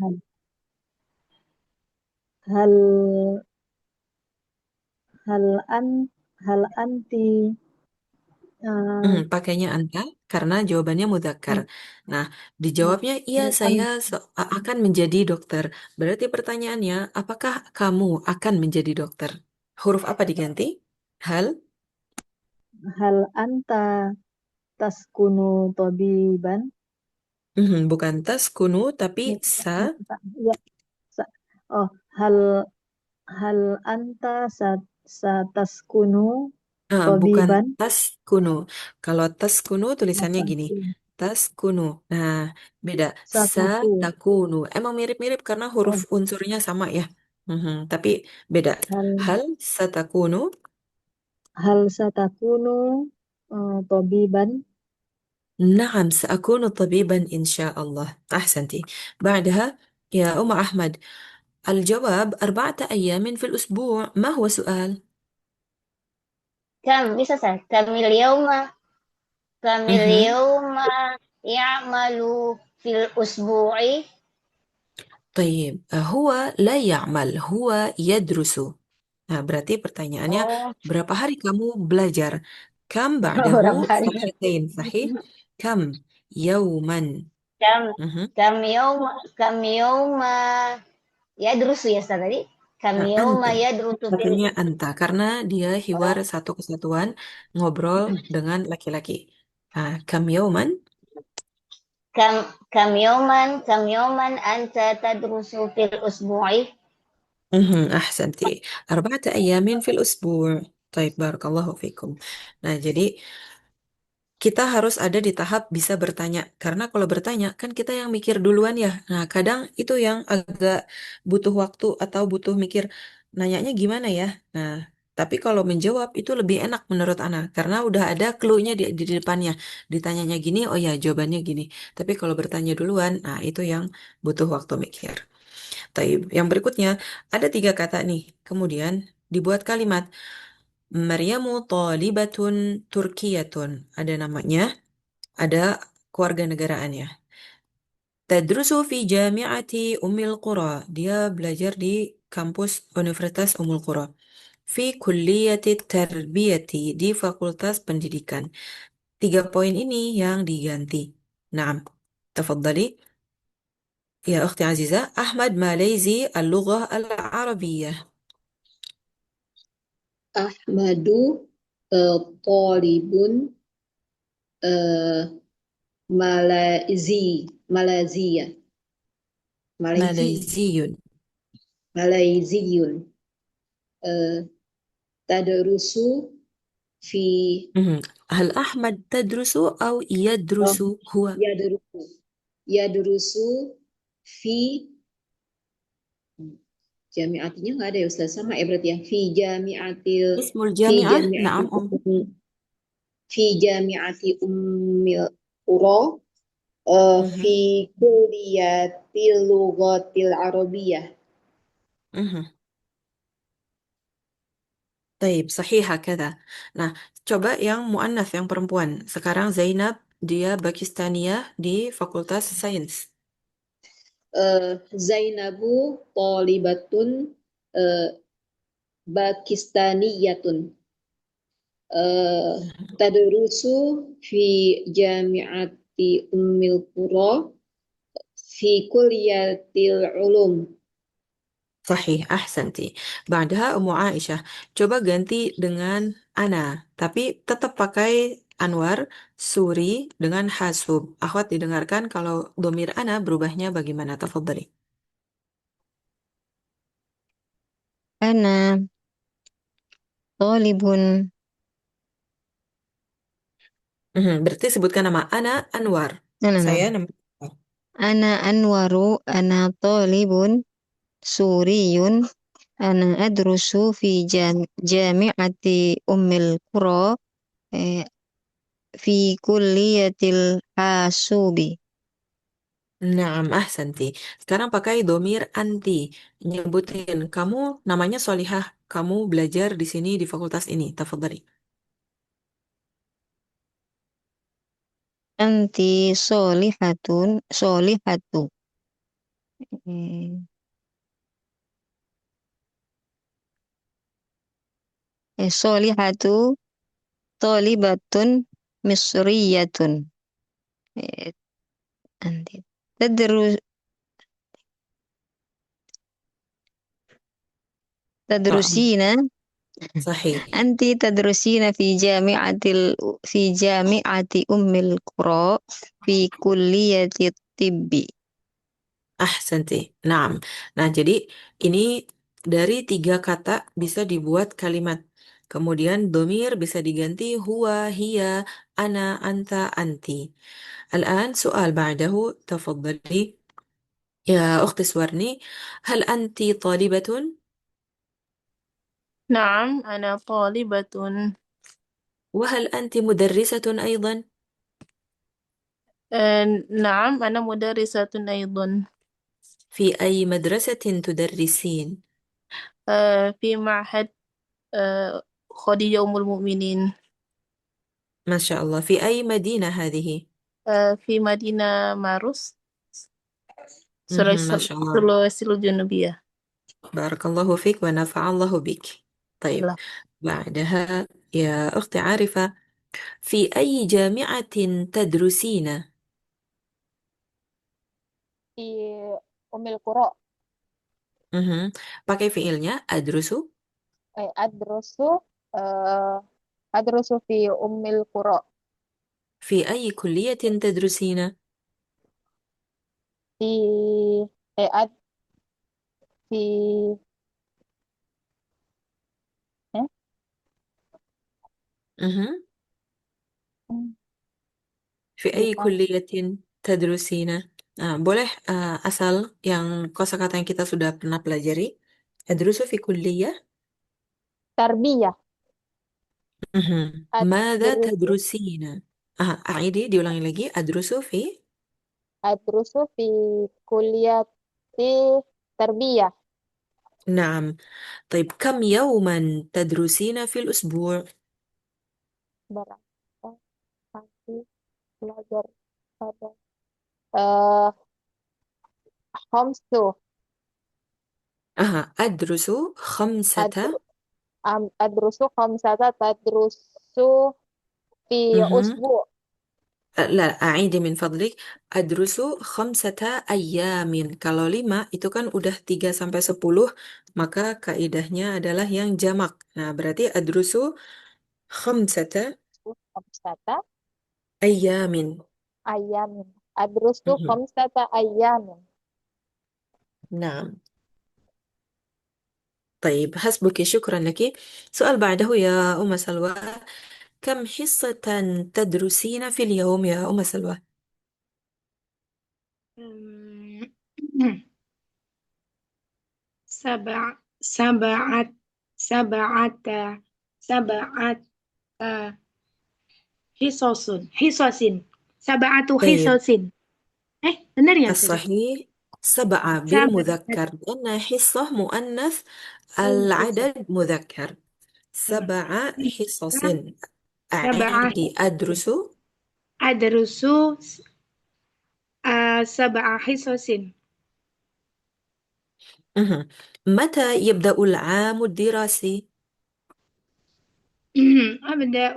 hal hal an hal anti uh, Pakainya anta karena jawabannya mudzakkar. an, Nah, dijawabnya iya hal an saya akan menjadi dokter. Berarti pertanyaannya, apakah kamu akan menjadi dokter? Huruf apa diganti? Hal? hal anta taskunu tabiban. Bukan tas kunu tapi sa. Ya, oh, hal hal anta sataskunu Bukan tabiban. tas kuno. Kalau tas kuno tulisannya gini. Sataku Tas kuno. Nah, beda. Sa sataku takunu. Emang mirip-mirip karena huruf oh, unsurnya sama ya. Tapi beda. hal Hal satakunu. hal satakunu tabiban. نعم سأكون طبيبا إن شاء الله. أحسنتِ. بعدها يا أم أحمد، الجواب 4 أيام في الأسبوع. ما هو سؤال؟ Bisa saya. Kamil مهم. yauma ya'malu fil usbu'i. طيب هو لا يعمل، هو يدرس. Nah, berarti pertanyaannya, Oh, berapa hari kamu belajar? Kam ba'dahu berapa hari? fathatain, sahih? Kam yauman. Kam Mhm. kam yauma yadrusu ya Ustaz tadi. Kam Nah, yauma anta. yadrusu fil Pakainya anta karena dia hiwar oh, satu kesatuan ngobrol dengan laki-laki. Kam yauman. kam kam yauman anta tadrusu fil usbu'i. أحسنتي. 4 أيام في الأسبوع. طيب بارك الله فيكم. Nah, jadi kita harus ada di tahap bisa bertanya. Karena kalau bertanya, kan kita yang mikir duluan ya. Nah, kadang itu yang agak butuh waktu atau butuh mikir, nanyanya gimana ya? Nah, tapi kalau menjawab itu lebih enak menurut Ana. Karena udah ada clue-nya di depannya. Ditanyanya gini, oh ya jawabannya gini. Tapi kalau bertanya duluan, nah itu yang butuh waktu mikir. Taib. Yang berikutnya, ada 3 kata nih. Kemudian dibuat kalimat. Maryamu talibatun Turkiyatun. Ada namanya, ada keluarga negaraannya. Tadrusu fi jami'ati Ummil Qura. Dia belajar di kampus Universitas Ummul Qura. Fi kulliyati tarbiyati. Di fakultas pendidikan. 3 poin ini yang diganti. Naam. Tafadhali. يا أختي عزيزة. أحمد ماليزي اللغة العربية. Ahmadu Thalibun eh, Malaysia Malaysia ماليزي. Malaysiun eh, Tadarusu في هل أحمد تدرس أو يدرس هو؟ يدرس يدرس في jamiatinya nggak ada ya Ustaz, sama ya berarti ya اسم fi الجامعة jamiati نعم fi jamiati ummil qura مهم. fi kulliyatil lughatil arabiyyah. مهم. طيب صحيح هكذا. Nah, coba yang muannats yang perempuan. Sekarang Zainab dia Pakistaniyah di Fakultas Sains. Zainabu talibatun Pakistaniyatun Mhm. tadrusu fi jamiati ummil qura fi kulliyatil ulum. Sahih, ahsanti. Ba'daha Ummu Aisyah. Coba ganti dengan ana, tapi tetap pakai Anwar, Suri dengan Hasub. Akhwat didengarkan kalau domir ana berubahnya bagaimana? Tafadhali. أنا طالب. Berarti sebutkan nama ana Anwar. أنا Saya نعم nama أنا أنور. أنا طالب سوري. أنا أدرس في جامعة أم القرى آه، في كلية الحاسوب. Naam, ahsanti. Sekarang pakai domir anti. Nyebutin kamu namanya Solihah. Kamu belajar di sini di fakultas ini. Tafadhali. أنت صالحة. صالحة. آه، صالحة طالبة مصرية. آه، أنت تدرس Naam, تدرسين sahih. أنت تدرسين في جامعة أم القرى في كلية الطب. Ahsanti. Naam. Nah, jadi ini dari 3 kata bisa dibuat kalimat. Kemudian domir bisa diganti huwa, hiya, ana, anta, anti. الآن سؤال بعده تفضلي يا أخت سورني هل أنت طالبة؟ نعم أنا طالبة. وهل أنت مدرسة أيضا؟ نعم أنا مدرسة أيضا. في أي مدرسة تدرسين؟ في معهد خديجة أم المؤمنين. ما شاء الله في أي مدينة هذه؟ في مدينة ماروس، ما شاء الله سلوسي الجنوبية. بارك الله فيك ونفع الله بك. طيب لا. بعدها يا أختي عارفة في أي جامعة تدرسين؟ في أم القرى. مهم. pakai fiilnya أدرس. أدرس أدرس في أم القرى. في أي كلية تدرسين؟ في في eh, مهم. في أي lupa. كلية تدرسين؟ boleh asal yang kosakata yang kita sudah pernah pelajari. أدرس في كلية. Tarbiyah. ماذا أدرس تدرسين؟ أعيدي diulangi lagi. أدرس في. أدرس في كلية تربية. نعم. طيب كم يوما تدرسين في الأسبوع؟ Berapa kali belajar pada eh خمسة. أدرس 5. أدرس خمسة. تدرس في مهم. أسبوع. لا أعيدي من فضلك. أدرس 5 أيام. Kalau 5 itu kan udah 3 sampai 10, maka kaidahnya adalah yang jamak. Nah, berarti adrusu 5 خمسة أيام. أيام. أدرس Mhm. 5 أيام. Nah, طيب حسبك، شكرا لك. سؤال بعده يا أم سلوى، كم حصة تدرسين في اليوم يا أم سلوى؟ أم، سبع سبعة سبعة سبعة حصص سبعة طيب حصص. benar ya Ustazah? الصحيح 7 سبعة. بالمذكر، لأن حصة مؤنث، Oh, حصص. العدد مذكر. 7 حصص. سبعة أعيدي أدرس. أدرس سبع حصص. مهم. متى يبدأ العام الدراسي؟ أبدأ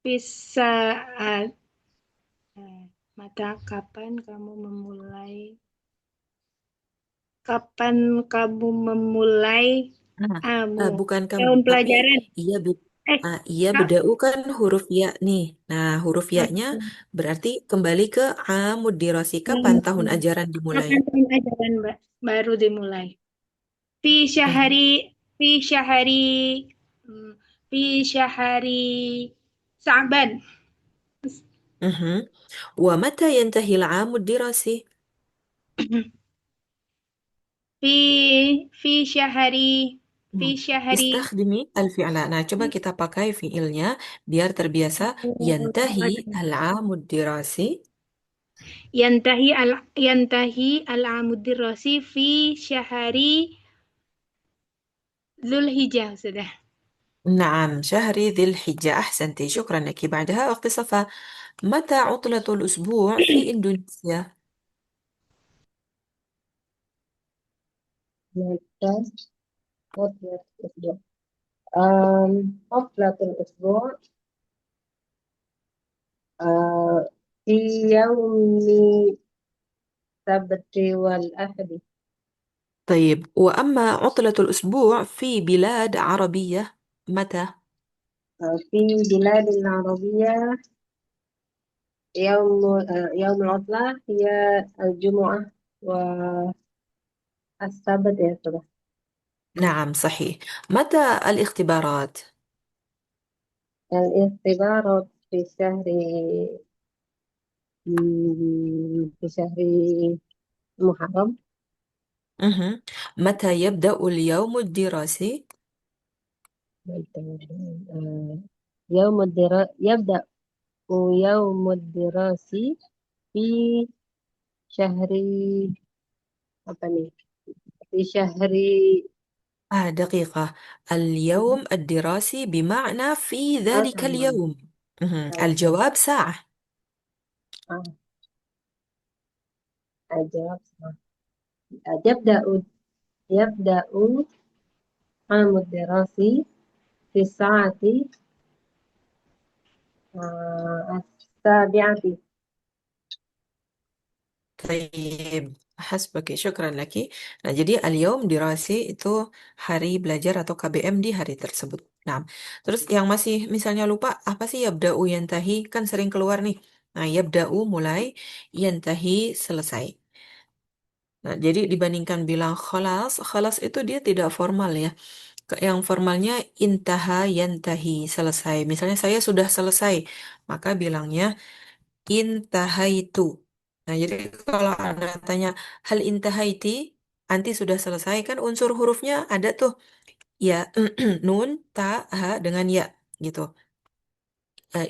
في saat mata kapan kamu memulai Nah, amu bukan kamu, tahun tapi pelajaran. ia Eh, ia Kak, bedau kan huruf ya nih. Nah, huruf ya-nya oke. berarti kembali ke amud dirasi. Kapan tahun ajaran dimulai? Kapan tahun ajaran Mbak baru dimulai? Fi Mhm. syahari fi syahari hmm, fi syahari Sa'ban. Mhm. ومتى ينتهي العام الدراسي؟ fi fi syahari fi Hmm. syahari Istakhdimi al-fi'la. Nah, coba kita pakai fi'ilnya biar terbiasa. Yantahi al-amud dirasi. yantahi al-amud dirasi fi syahari Zulhijjah sudah. نعم، شهر ذي الحجة. أحسنتي، شكرا لك. بعدها أخت صفا، متى عطلة الأسبوع في إندونيسيا؟ متى عطلة الأسبوع؟ عطلة الأسبوع في يوم السبت والأحد. طيب، وأما عطلة الأسبوع في بلاد عربية متى؟ في بلاد العربية يوم العطلة هي الجمعة والسبت يا ترى. نعم صحيح. متى الاختبارات؟ الاختبارات في شهر محرم. مهم. متى يبدأ اليوم الدراسي؟ آه، يبدأ يوم الدراسي في شهر apa nih? في شهر دقيقة. اليوم الدراسي بمعنى في ذلك تمام. اليوم. أوكي. الجواب ساعة. آه. الجواب صح. يبدأ عام الدراسي في الساعة السابعة. طيب حسبك، شكرا لك. Nah, jadi al-yaum dirasi itu hari belajar atau KBM di hari tersebut. Nah, terus yang masih misalnya lupa, apa sih yabda'u yantahi? Kan sering keluar nih. Nah, yabda'u mulai, yantahi selesai. Nah, jadi dibandingkan bilang kholas, kholas itu dia tidak formal ya. Yang formalnya intaha yantahi, selesai. Misalnya saya sudah selesai, maka bilangnya intahaitu. Nah, jadi kalau Anda tanya hal intahaiti, anti sudah selesai, kan unsur hurufnya ada tuh. Ya, nun, ta, ha dengan ya gitu.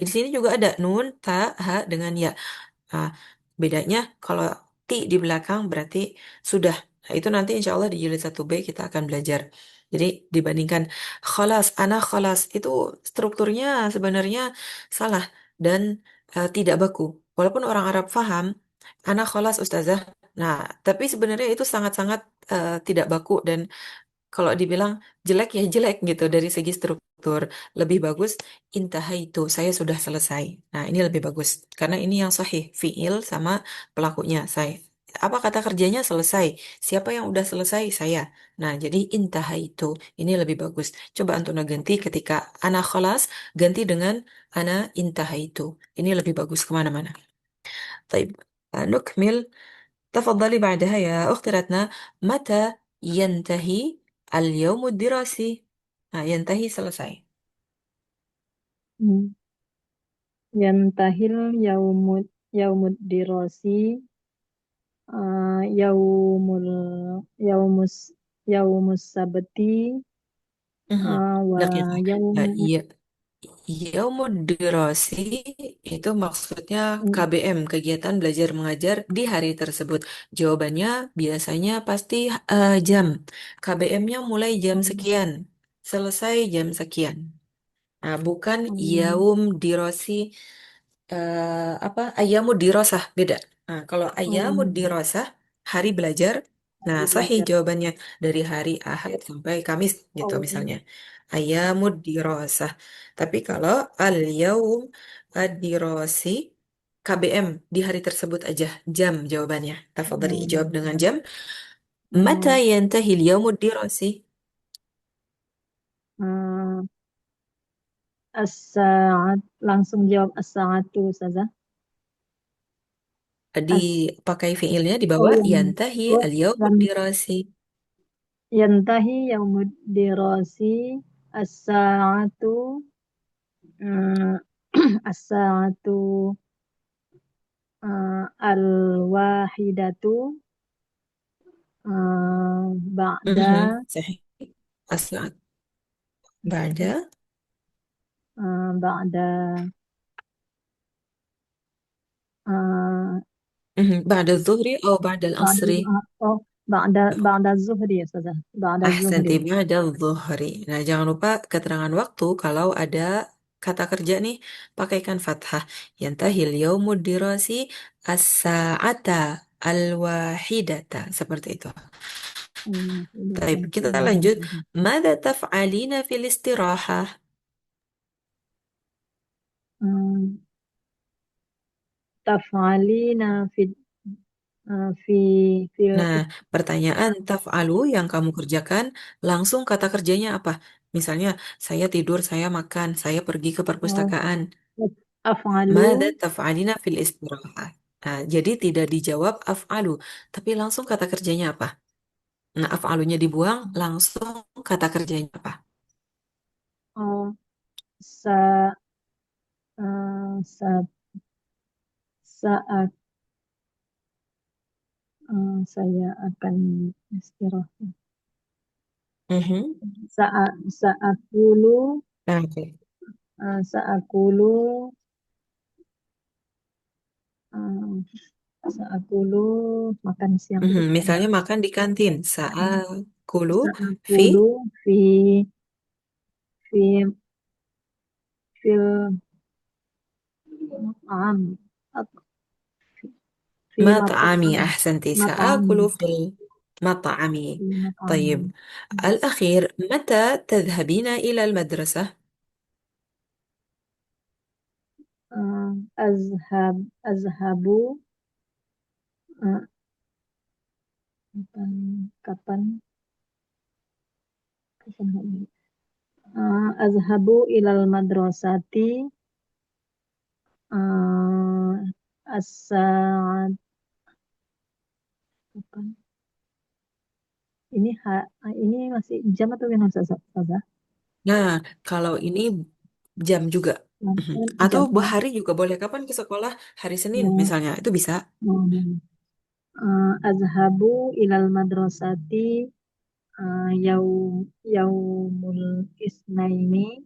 Di sini juga ada nun, ta, ha dengan ya. Nah, bedanya kalau ti di belakang berarti sudah. Nah, itu nanti insya Allah di jilid 1B kita akan belajar. Jadi dibandingkan kholas, anak kholas, itu strukturnya sebenarnya salah dan tidak baku. Walaupun orang Arab paham, anak kholas ustazah. Nah, tapi sebenarnya itu sangat-sangat tidak baku dan kalau dibilang jelek ya jelek gitu dari segi struktur. Lebih bagus intahaitu, saya sudah selesai. Nah, ini lebih bagus karena ini yang sahih, fiil sama pelakunya saya. Apa kata kerjanya selesai? Siapa yang udah selesai? Saya. Nah, jadi intahaitu ini lebih bagus. Coba Antuna ganti ketika ana kholas, ganti dengan ana intahaitu. Ini lebih bagus kemana-mana. طيب نكمل. تفضلي بعدها يا أختي رتنا. متى ينتهي al-yawmu dirasi. Nah, yantahi selesai. Hmm. Yantahil yaumud dirasi yaumul yaumus yaumus sabti Mhm. wa Daqiqah. yaumu Iya, yaumud dirasi itu maksudnya KBM, kegiatan belajar mengajar di hari tersebut. Jawabannya biasanya pasti jam. KBM-nya mulai jam sekian, selesai jam sekian. Nah, bukan yaum dirosi apa ayamud dirosah beda. Nah, kalau ayamud dirosah hari belajar, nah sahih belajar. jawabannya dari hari Ahad sampai Kamis gitu misalnya. Ayamud dirosah. Tapi kalau al yaum ad-dirosi KBM di hari tersebut aja jam jawabannya. Tafadhali jawab dengan jam. Mata yantahil yaumud dirasi? As-sa'at langsung jawab as-sa'atu saja. Dipakai fiilnya di Oh bawah yang yantahi al yaumud dirasi. yantahi yaumud dirasi as-sa'atu uh, as-sa'atu al-wahidatu ba'da Sahih. Asal Ba'da ba'da Ba'da zuhri atau ba'da ba'da al-asri. oh ba'da zuhri ya saja ba'da Ahsanti, zuhri. ba'da zuhri. Nah, jangan lupa keterangan waktu kalau ada kata kerja nih, pakaikan fathah. Yantahil yaumud dirasi as-sa'ata al-wahidata. Seperti itu. Baik, kita lanjut. Mada taf'alina fil istirahah? Taf'alina fi fil Nah, pertanyaan taf'alu yang kamu kerjakan, langsung kata kerjanya apa? Misalnya, saya tidur, saya makan, saya pergi ke perpustakaan. af'alu Mada taf'alina fil istirahah. Nah, jadi tidak dijawab af'alu, tapi langsung kata kerjanya apa? Nah, af'alunya dibuang, langsung kata kerjanya apa? sa uh, sa saat saya akan istirahat. Mhm. Saakulu Nah, oke. saakulu saakulu makan siang itu Misalnya makan di kantin, sa'akulu fi saakulu fi fil am fi mat'ami. mat'am Ahsanti, mat'am sa'akulu fil mat'ami. fi mat'am طيب الأخير متى تذهبين إلى المدرسة؟ azhabu uh, kapan kapan azhabu ilal madrasati as-sa'at kapan ini masih jam atau gimana Ustazah? Nah, kalau ini jam juga. Mhm. Atau Jam hari juga boleh. Kapan ke sekolah? Hari Senin misalnya. Itu bisa. azhabu ilal madrasati yaumul isnaini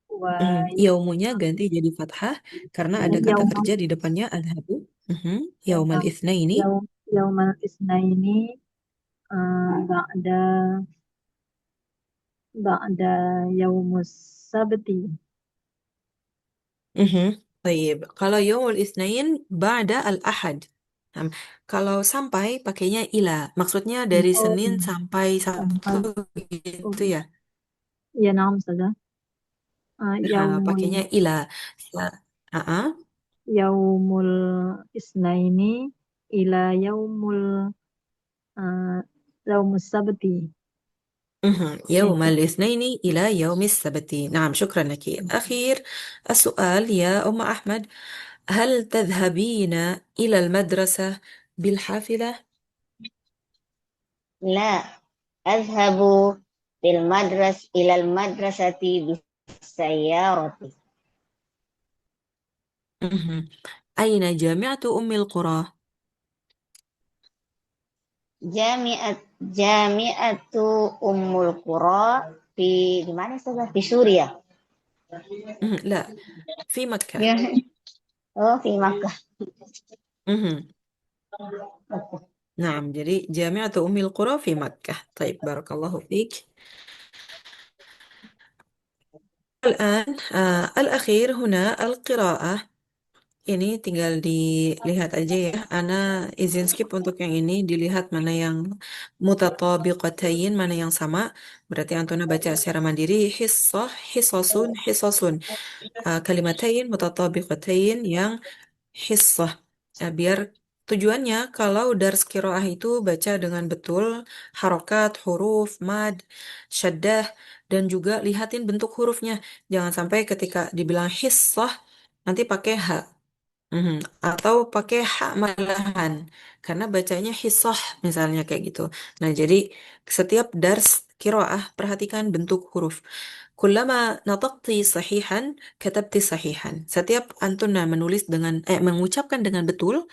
wa Yaumunya ganti jadi fathah karena ada kata yaumul kerja di depannya adhabu. Yaumal itsnaini. yaumal isnaini ba'da ba'da yaumus sabti. Baik. Kalau yaumul itsnain ba'da al-ahad. Nah, kalau sampai pakainya ila. Maksudnya dari Senin sampai Sabtu gitu ya. Ya naam saja. Yaumul Pakainya ila. Uh-uh. yaumul isnaini ila yaumus sabti. يوم الاثنين إلى يوم السبت. نعم، شكرا لك. أخير السؤال يا أم أحمد، هل تذهبين إلى المدرسة بالحافلة؟ لا Azhabu ilal madrasati bisayyarati. Aina jami'atu Ummil Qura? Jami'atu Ummul Qura di mana Ustazah? Di Suriah. لا في مكة. Ya. Oh, di Makkah. نعم jadi جامعة أم القرى في مكة. طيب بارك الله فيك. الآن الأخير هنا القراءة. Ini tinggal dilihat aja ya. Ana izin skip untuk yang ini. Dilihat mana yang mutatabiqatain, mana yang sama. Berarti Antuna baca secara mandiri. Hissah, hisasun, hisasun. Kalimatain mutatabiqatain yang hissah. Biar tujuannya kalau dars qiraah itu baca dengan betul harokat, huruf, mad, syaddah, dan juga lihatin bentuk hurufnya. Jangan sampai ketika dibilang hissah nanti pakai ha. Atau pakai hak malahan karena bacanya hisah misalnya kayak gitu. Nah, jadi setiap dars qiraah perhatikan bentuk huruf. Kullama nataqti sahihan, katabti sahihan. Setiap antuna menulis dengan mengucapkan dengan betul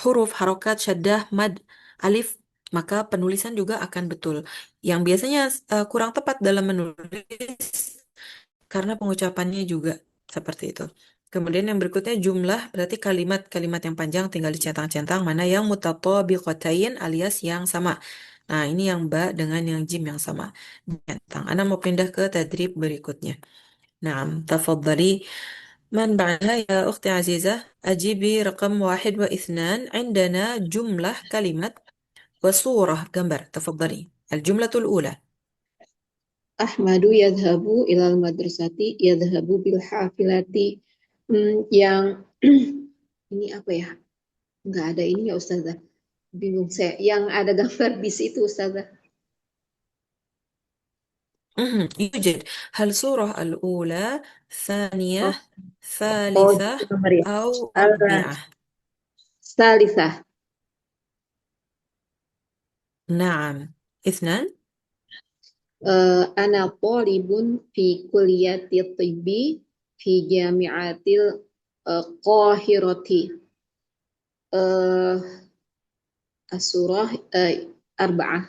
huruf, harokat, syaddah, mad, alif, maka penulisan juga akan betul. Yang biasanya kurang tepat dalam menulis karena pengucapannya juga seperti itu. Kemudian yang berikutnya jumlah, berarti kalimat-kalimat yang panjang tinggal dicentang-centang mana yang mutatabiqatain alias yang sama. Nah, ini yang ba dengan yang jim yang sama. Centang. Ana mau pindah ke tadrib berikutnya. Nah, tafadhali. من بعدها يا أختي عزيزة أجيبي رقم 1 و2. عندنا جملة كلمة وصورة جنبر. تفضلي الجملة الأولى. Ahmadu yadhabu ilal madrasati yadhabu bil hafilati. Yang ini apa ya? Nggak ada ini ya Ustazah. Bingung saya. Yang ada gambar bis itu Ustazah. يوجد. هل صورة الأولى ثانية Oh, ثالثة gambar ya. أو رابعة؟ Salisah. نعم 2. Ana talibun fi kulliyati tibbi fi jami'atil Qahirati. As-surah arba'ah.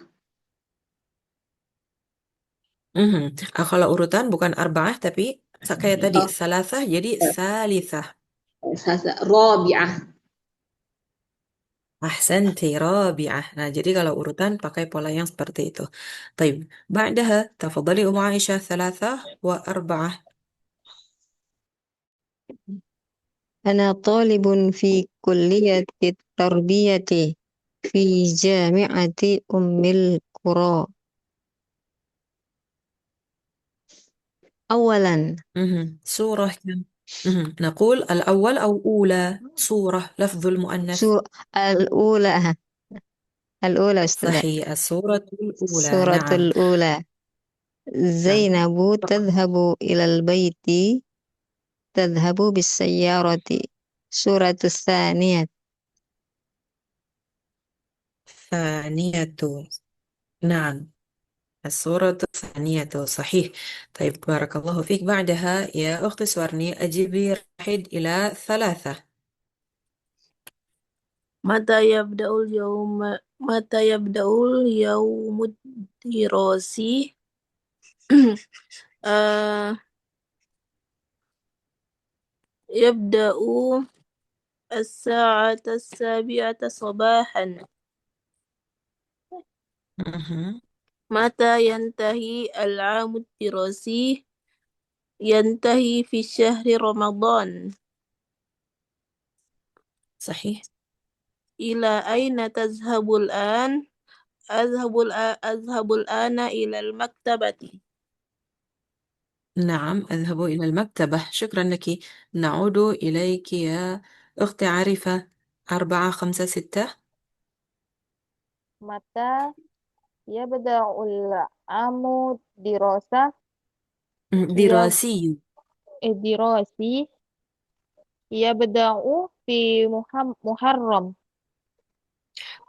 Kalau urutan bukan arba'ah tapi kayak tadi Oh, salasah jadi salisah. Rabi'ah. Ahsanti rabi'ah. Nah, jadi kalau urutan pakai pola yang seperti itu. طيب بعدها تفضلي أم عائشة 3 و4. أنا طالب في كلية التربية في جامعة أم القرى. أولا سورة كم؟ نقول الأول أو أولى سورة لفظ المؤنث. الأولى أستاذة. صحيح السورة الأولى. السورة نعم. الأولى. نعم. زينب تذهب إلى البيت تذهب بالسيارة. سورة الثانية. ثانية. نعم السورة الثانية صحيح. طيب بارك الله فيك. بعدها يا أخت سورني أجيبي 1 إلى 3. متى يبدأ اليوم الدراسي؟ يبدأ الساعة 7 صباحا. متى ينتهي العام الدراسي؟ ينتهي في شهر رمضان. صحيح. إلى أين تذهب الآن؟ أذهب الآن إلى المكتبة. نعم أذهب إلى المكتبة. شكرا لك. نعود إليك يا أخت عارفة. 4 5 6. متى يبدأ العام الدراسة؟ دراسي. الدراسي يبدأ في محرم.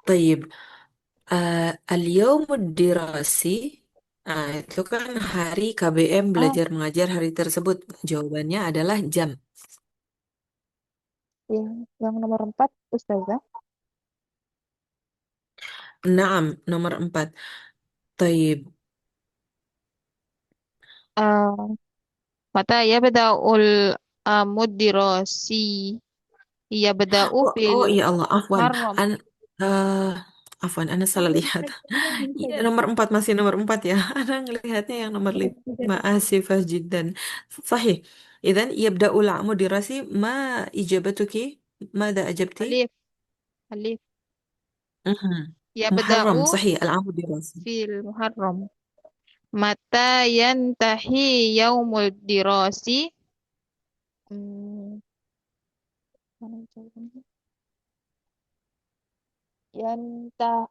طيب Al-Yaumud Dirasi, itu kan hari KBM Oh, belajar mengajar hari tersebut. Jawabannya adalah jam. yang nomor 4, Ustazah. Naam, nomor 4. Taib. Uh, mata yabda'ul mudirasi yabda'u Oh fil iya Allah, afwan. muharram. An, eh afwan, Ana salah lihat. Iya, nomor 4 masih nomor 4 ya. Ana ngelihatnya yang nomor 5. Asifah jiddan. Sahih. Idan yabda'ul amu dirasi ma ijabatuki? Mada ajabti? Alif, alif. Mhm. Muharram, Yabda'u sahih. Al-amu dirasi. fil muharram. Mata yantahi yaumul dirasi. Hmm, mana jawabannya?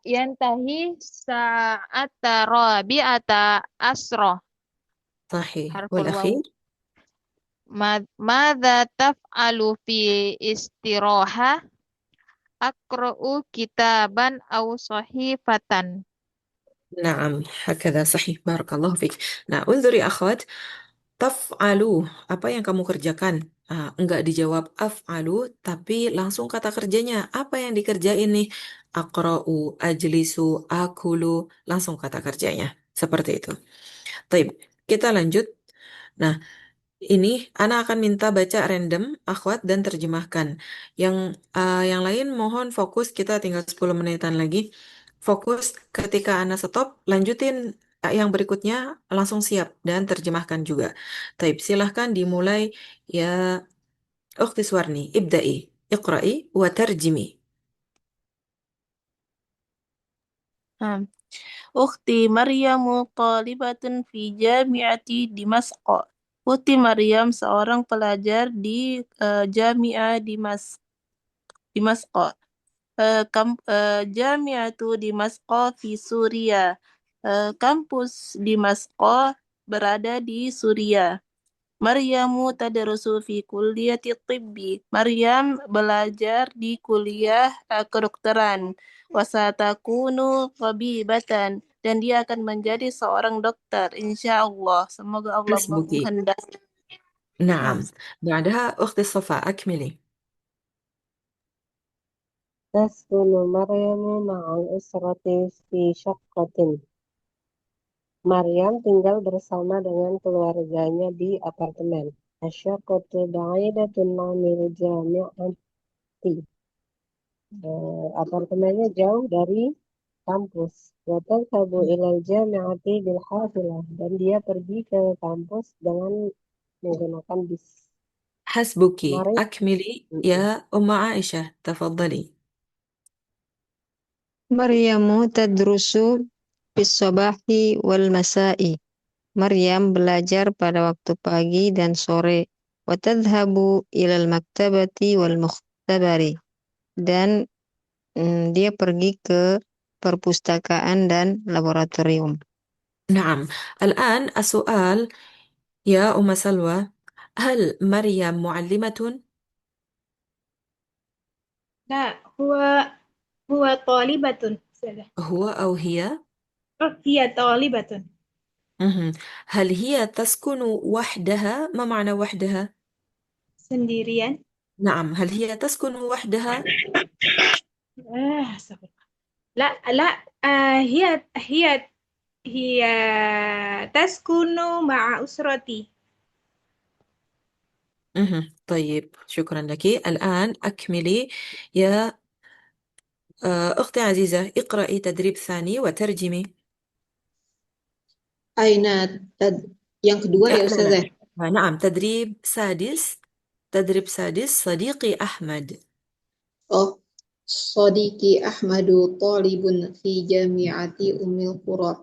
Yantahi sa'ata rabi'ata asro. Sahih. Harful waw. Wal-akhir? Madza taf'alu fi istiroha? Aqra'u kitaban aw sahifatan. نعم هكذا صحيح بارك الله فيك. Nah, unzuri akhwat, taf'alu, apa yang kamu kerjakan? Enggak dijawab af'alu, tapi langsung kata kerjanya. Apa yang dikerjain nih? Aqra'u, ajlisu, akulu, langsung kata kerjanya. Seperti itu. Taib, kita lanjut. Nah, ini Ana akan minta baca random, akhwat, dan terjemahkan. Yang lain mohon fokus, kita tinggal 10 menitan lagi. Fokus ketika Ana stop, lanjutin yang berikutnya langsung siap dan terjemahkan juga. Taib, silahkan dimulai ya Ukhti Suwarni, ibda'i, iqra'i, wa tarjimi. Hmm. Ukhti Maryamu talibatun fi jami'ati Dimasq. Ukhti Maryam seorang pelajar di Jami'ah Dimasq. Jami'atu Dimasq fi Suria. Kampus Dimasq berada di Suria. Maryamu tadrusu fi kulliyati tibbi. Maryam belajar di kuliah kedokteran. Wasatakunu tabibatan. Dan dia akan menjadi seorang dokter, insya Allah. Semoga Allah Hasbuki. menghendaki. Naam. Ba'daha Ukhti Safa, akmili. تسكن مريم مع الأسرة في شقة. Maryam tinggal bersama dengan keluarganya di apartemen. Asyaqatu ba'idatun 'anil jami'ati. Apartemennya jauh dari kampus. Wa tadhhabu ilal jami'ati bil hafilah. Dan dia pergi ke kampus dengan menggunakan bis. Hasbuki, Mari. akmili ya Umma Aisyah, tafadhali. Maryamu tadrusu bis sabahi wal masa'i. Maryam belajar pada waktu pagi dan sore. Wa tadhhabu ilal maktabati wal mukhtabari. Dan dia pergi ke perpustakaan dan laboratorium. نعم الآن السؤال يا أم سلوى هل مريم معلمة؟ لا، هو طالبة أستاذة. هو أو هي؟ هي طالبة. مهم. هل هي تسكن وحدها؟ ما معنى وحدها؟ Sendirian. نعم هل هي تسكن وحدها؟ استغفر الله. لا لا، هي تسكن مع أسرتي. طيب شكرا لك. الآن أكملي يا أختي عزيزة، اقرأي تدريب ثاني وترجمي. Aina yang kedua لا ya لا Ustazah. لا نعم تدريب سادس. تدريب سادس صديقي أحمد. Oh, Sodiki Ahmadu Talibun fi Jami'ati Ummil Qura.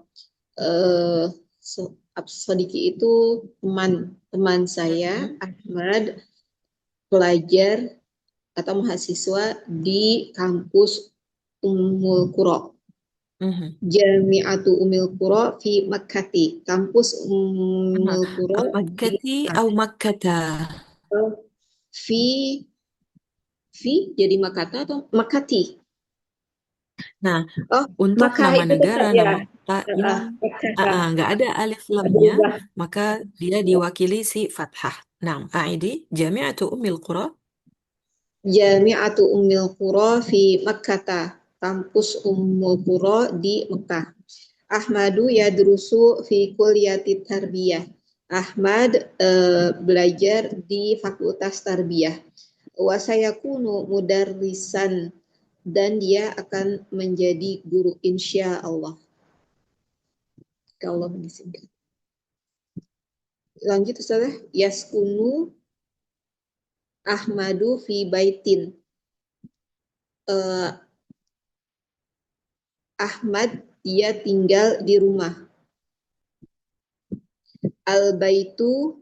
Sodiki itu teman saya Ahmad, pelajar atau mahasiswa di kampus Ummul Qura. Jami'atu Ummil Qura fi Makkati. Kampus Ummul Qura di مكتي أو مكة؟ fi jadi Makata atau Makati? Nah, Oh, untuk maka nama itu negara, tetap ya. nama kota yang Fathah, nggak ada alif tak lamnya, berubah. maka dia diwakili si fathah. Nah, Aidi, Jami'atu Ummil Qura. Jami'atu Ummil Qura fi Makkata. Kampus Ummul Qura di Mekah. Ahmadu yadrusu fi kulliyati tarbiyah. Ahmad belajar di Fakultas Tarbiyah. Wa sayakunu mudarrisan, dan dia akan menjadi guru insya Allah. Kalau disingkat. Lanjut Ustazah. Yaskunu Ahmadu fi baitin. Ahmad dia tinggal di rumah. Al baitu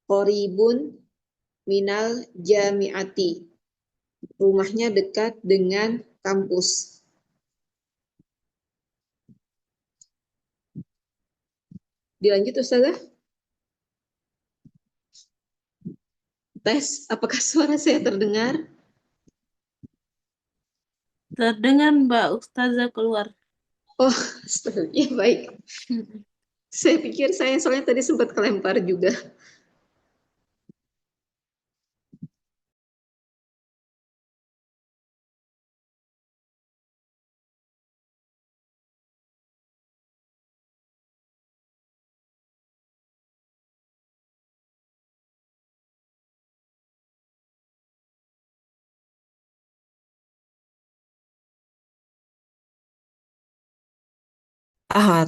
qoribun minal jami'ati. Rumahnya dekat dengan kampus. Dilanjut Ustazah. Tes, apakah suara saya terdengar? Terdengar Mbak Ustazah keluar. Oh, ya baik. Saya pikir saya soalnya tadi sempat kelempar juga.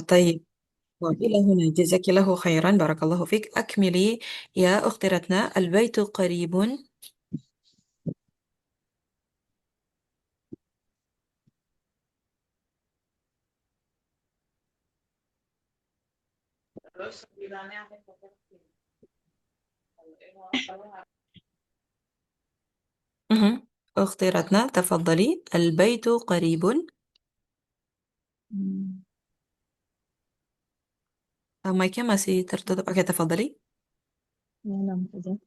طيب. وإلى هنا جزاك الله خيرا بارك الله فيك أكملي يا أختي رتنا البيت قريب. Mhm. أختي رتنا تفضلي البيت قريب. Mic-nya masih tertutup. Oke, tafadhali. Ya, nam saja.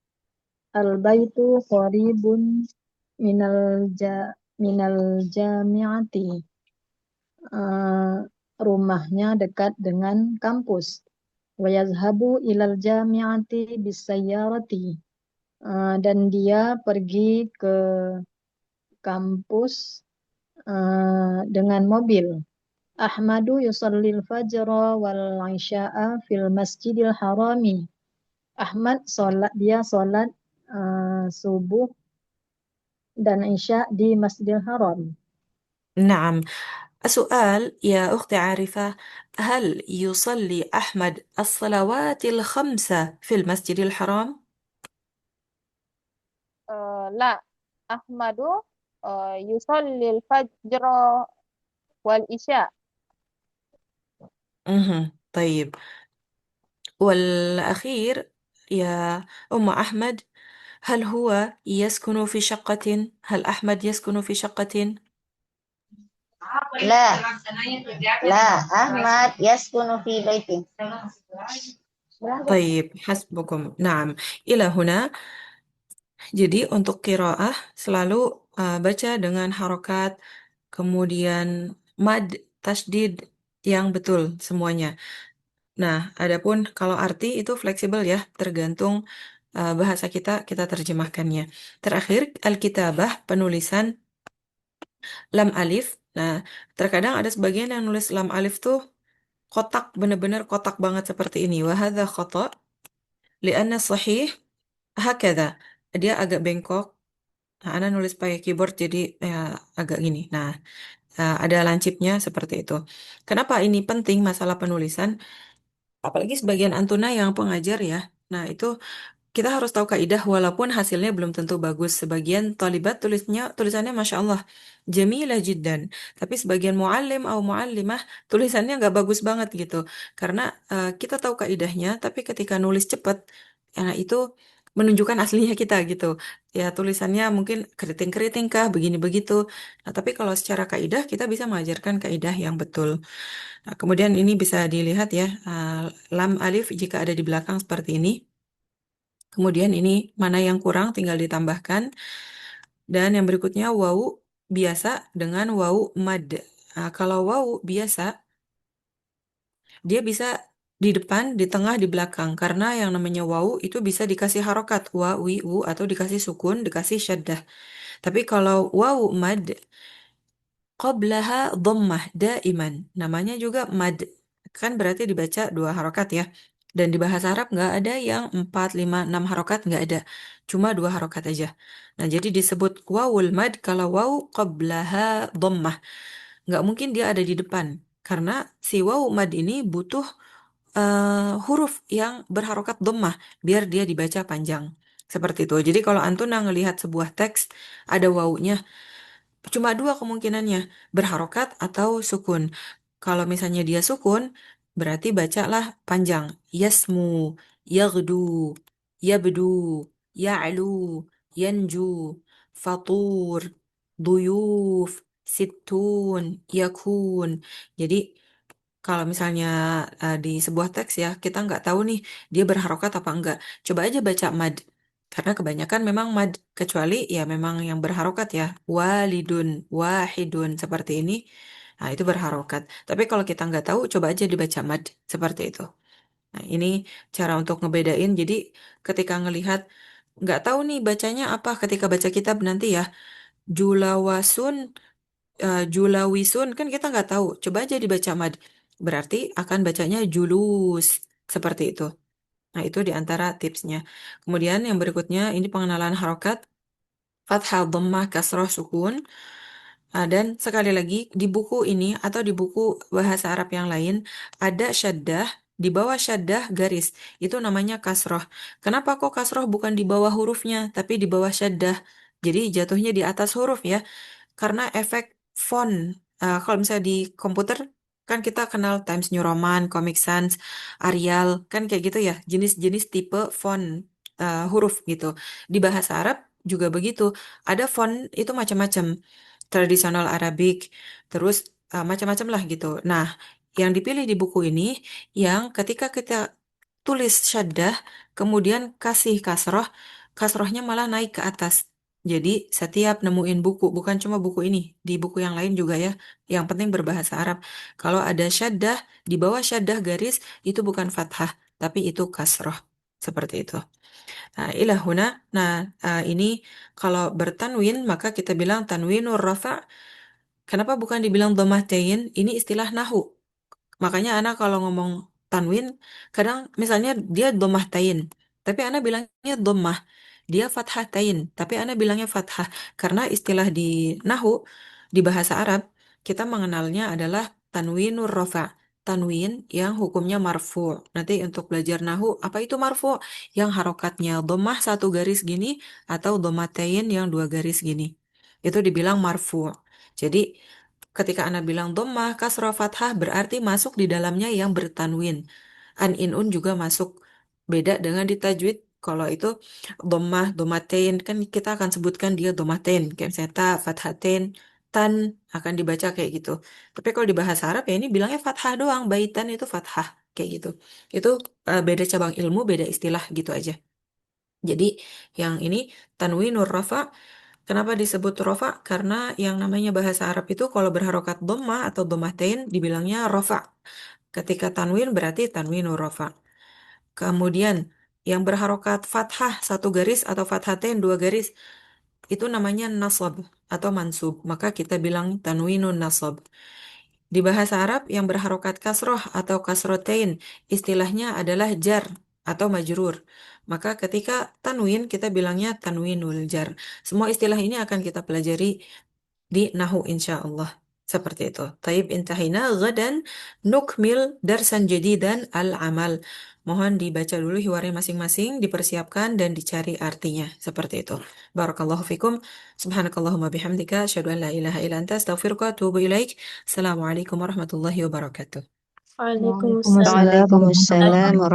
Al-baitu qaribun minal jami'ati. Rumahnya dekat dengan kampus. Wa yazhabu ilal jami'ati bisayyarati. Dan dia pergi ke kampus dengan mobil. Ahmadu yusallil fajra wal isya'a fil masjidil harami. Ahmad dia sholat subuh dan isya di Masjidil Haram. نعم. السؤال يا أختي عارفة، هل يصلي أحمد الصلوات الخمسة في المسجد الحرام؟ La, Ahmadu yusallil fajra wal isya. طيب. والأخير يا أم أحمد، هل هو يسكن في شقة؟ هل أحمد يسكن في شقة؟ لا لا أحمد يسكن في بيت. طيب حسبكم. نعم. إلى هنا. Jadi untuk qiraah selalu baca dengan harokat, kemudian mad, tasdid yang betul semuanya. Nah, adapun kalau arti itu fleksibel ya, tergantung bahasa kita terjemahkannya. Terakhir, al-kitabah, penulisan lam alif. Nah, terkadang ada sebagian yang nulis lam alif tuh kotak, bener-bener kotak banget seperti ini. Wa hadza khata' li'anna sahih hakadha. Dia agak bengkok. Nah, Ana nulis pakai keyboard jadi ya, agak gini. Nah, ada lancipnya seperti itu. Kenapa ini penting masalah penulisan? Apalagi sebagian antuna yang pengajar ya. Nah, itu kita harus tahu kaidah walaupun hasilnya belum tentu bagus. Sebagian talibat tulisannya Masya Allah jamilah jiddan. Tapi sebagian muallim atau muallimah tulisannya nggak bagus banget gitu. Karena kita tahu kaidahnya, tapi ketika nulis cepat, ya itu menunjukkan aslinya kita gitu. Ya tulisannya mungkin keriting-keriting kah, begini begitu. Nah, tapi kalau secara kaidah kita bisa mengajarkan kaidah yang betul. Nah, kemudian ini bisa dilihat ya, lam alif jika ada di belakang seperti ini. Kemudian ini mana yang kurang tinggal ditambahkan. Dan yang berikutnya wau biasa dengan wau mad. Nah, kalau wawu biasa, dia bisa di depan, di tengah, di belakang. Karena yang namanya wawu itu bisa dikasih harokat. Wa, wi, wu, atau dikasih sukun, dikasih syaddah. Tapi kalau wawu mad, qablaha dhammah daiman. Namanya juga mad. Kan berarti dibaca 2 harokat ya. Dan di bahasa Arab nggak ada yang 4, 5, 6 harokat, nggak ada. Cuma 2 harokat aja. Nah, jadi disebut wawul mad kalau wawu qablaha dhammah. Nggak mungkin dia ada di depan. Karena si wawu mad ini butuh huruf yang berharokat dhammah biar dia dibaca panjang. Seperti itu. Jadi kalau Antuna ngelihat sebuah teks ada wawunya, cuma 2 kemungkinannya, berharokat atau sukun. Kalau misalnya dia sukun, berarti bacalah panjang. Yasmu, yaghdu, yabdu, ya'lu, yanju, fatur, duyuf, situn, yakun. Jadi kalau misalnya di sebuah teks ya, kita nggak tahu nih dia berharokat apa enggak. Coba aja baca mad. Karena kebanyakan memang mad, kecuali ya memang yang berharokat ya. Walidun, wahidun, seperti ini. Nah, itu berharokat. Tapi kalau kita nggak tahu, coba aja dibaca mad. Seperti itu. Nah, ini cara untuk ngebedain. Jadi ketika ngelihat, nggak tahu nih bacanya apa ketika baca kitab nanti ya. Julawasun, julawisun, kan kita nggak tahu. Coba aja dibaca mad. Berarti akan bacanya julus. Seperti itu. Nah, itu di antara tipsnya. Kemudian yang berikutnya, ini pengenalan harokat. Fathah, dhammah, kasroh, sukun. Dan sekali lagi, di buku ini atau di buku bahasa Arab yang lain, ada syaddah, di bawah syaddah garis. Itu namanya kasroh. Kenapa kok kasroh bukan di bawah hurufnya, tapi di bawah syaddah? Jadi jatuhnya di atas huruf ya. Karena efek font. Kalau misalnya di komputer, kan kita kenal Times New Roman, Comic Sans, Arial, kan kayak gitu ya. Jenis-jenis tipe font huruf gitu. Di bahasa Arab juga begitu. Ada font itu macam-macam. Tradisional Arabic, terus macam-macam lah gitu. Nah, yang dipilih di buku ini, yang ketika kita tulis syaddah, kemudian kasih kasroh, kasrohnya malah naik ke atas. Jadi setiap nemuin buku, bukan cuma buku ini, di buku yang lain juga ya, yang penting berbahasa Arab. Kalau ada syaddah, di bawah syaddah garis, itu bukan fathah, tapi itu kasroh. Seperti itu. Nah, ilahuna. Nah, ini kalau bertanwin, maka kita bilang tanwinur rafa'. Kenapa bukan dibilang dhammatain? Ini istilah nahu. Makanya anak kalau ngomong tanwin, kadang misalnya dia dhammatain, tapi anak bilangnya dhammah. Dia fathatain, tapi anak bilangnya fathah. Karena istilah di nahu, di bahasa Arab, kita mengenalnya adalah tanwinur rafa'. Tanwin yang hukumnya marfu'. Nanti untuk belajar nahu, apa itu marfu'? Yang harokatnya dhammah 1 garis gini, atau dhammatain yang 2 garis gini. Itu dibilang marfu'. Jadi, ketika anak bilang dhammah, kasrah, fathah, berarti masuk di dalamnya yang bertanwin. An, in, un juga masuk. Beda dengan di tajwid, kalau itu dhammah, dhammatain, kan kita akan sebutkan dia dhammatain. Kayak misalnya ta, fathatain, tan, akan dibaca kayak gitu. Tapi kalau di bahasa Arab ya ini bilangnya fathah doang, baitan itu fathah. Kayak gitu. Itu beda cabang ilmu, beda istilah gitu aja. Jadi yang ini tanwinur rafa'. Kenapa disebut rofa? Karena yang namanya bahasa Arab itu kalau berharokat dhammah atau dhammatain dibilangnya rofa. Ketika tanwin berarti tanwinur rofa. Kemudian yang berharokat fathah 1 garis atau fathatain 2 garis itu namanya nasab atau mansub. Maka kita bilang tanwinun nasab. Di bahasa Arab yang berharokat kasroh atau kasrotain istilahnya adalah jar atau majrur. Maka ketika tanwin kita bilangnya tanwinul jar. Semua istilah ini akan kita pelajari di nahu insya Allah. Seperti itu. Taib intahina gadan nukmil darsan jadidan al-amal. Mohon dibaca dulu hiwarnya masing-masing, dipersiapkan dan dicari artinya. Seperti itu. Barakallahu fikum. Subhanakallahumma bihamdika. Asyhadu an la ilaha illa anta astaghfiruka wa atubu ilaik. Assalamualaikum warahmatullahi wabarakatuh. Waalaikumsalam. Waalaikumsalam warahmatullahi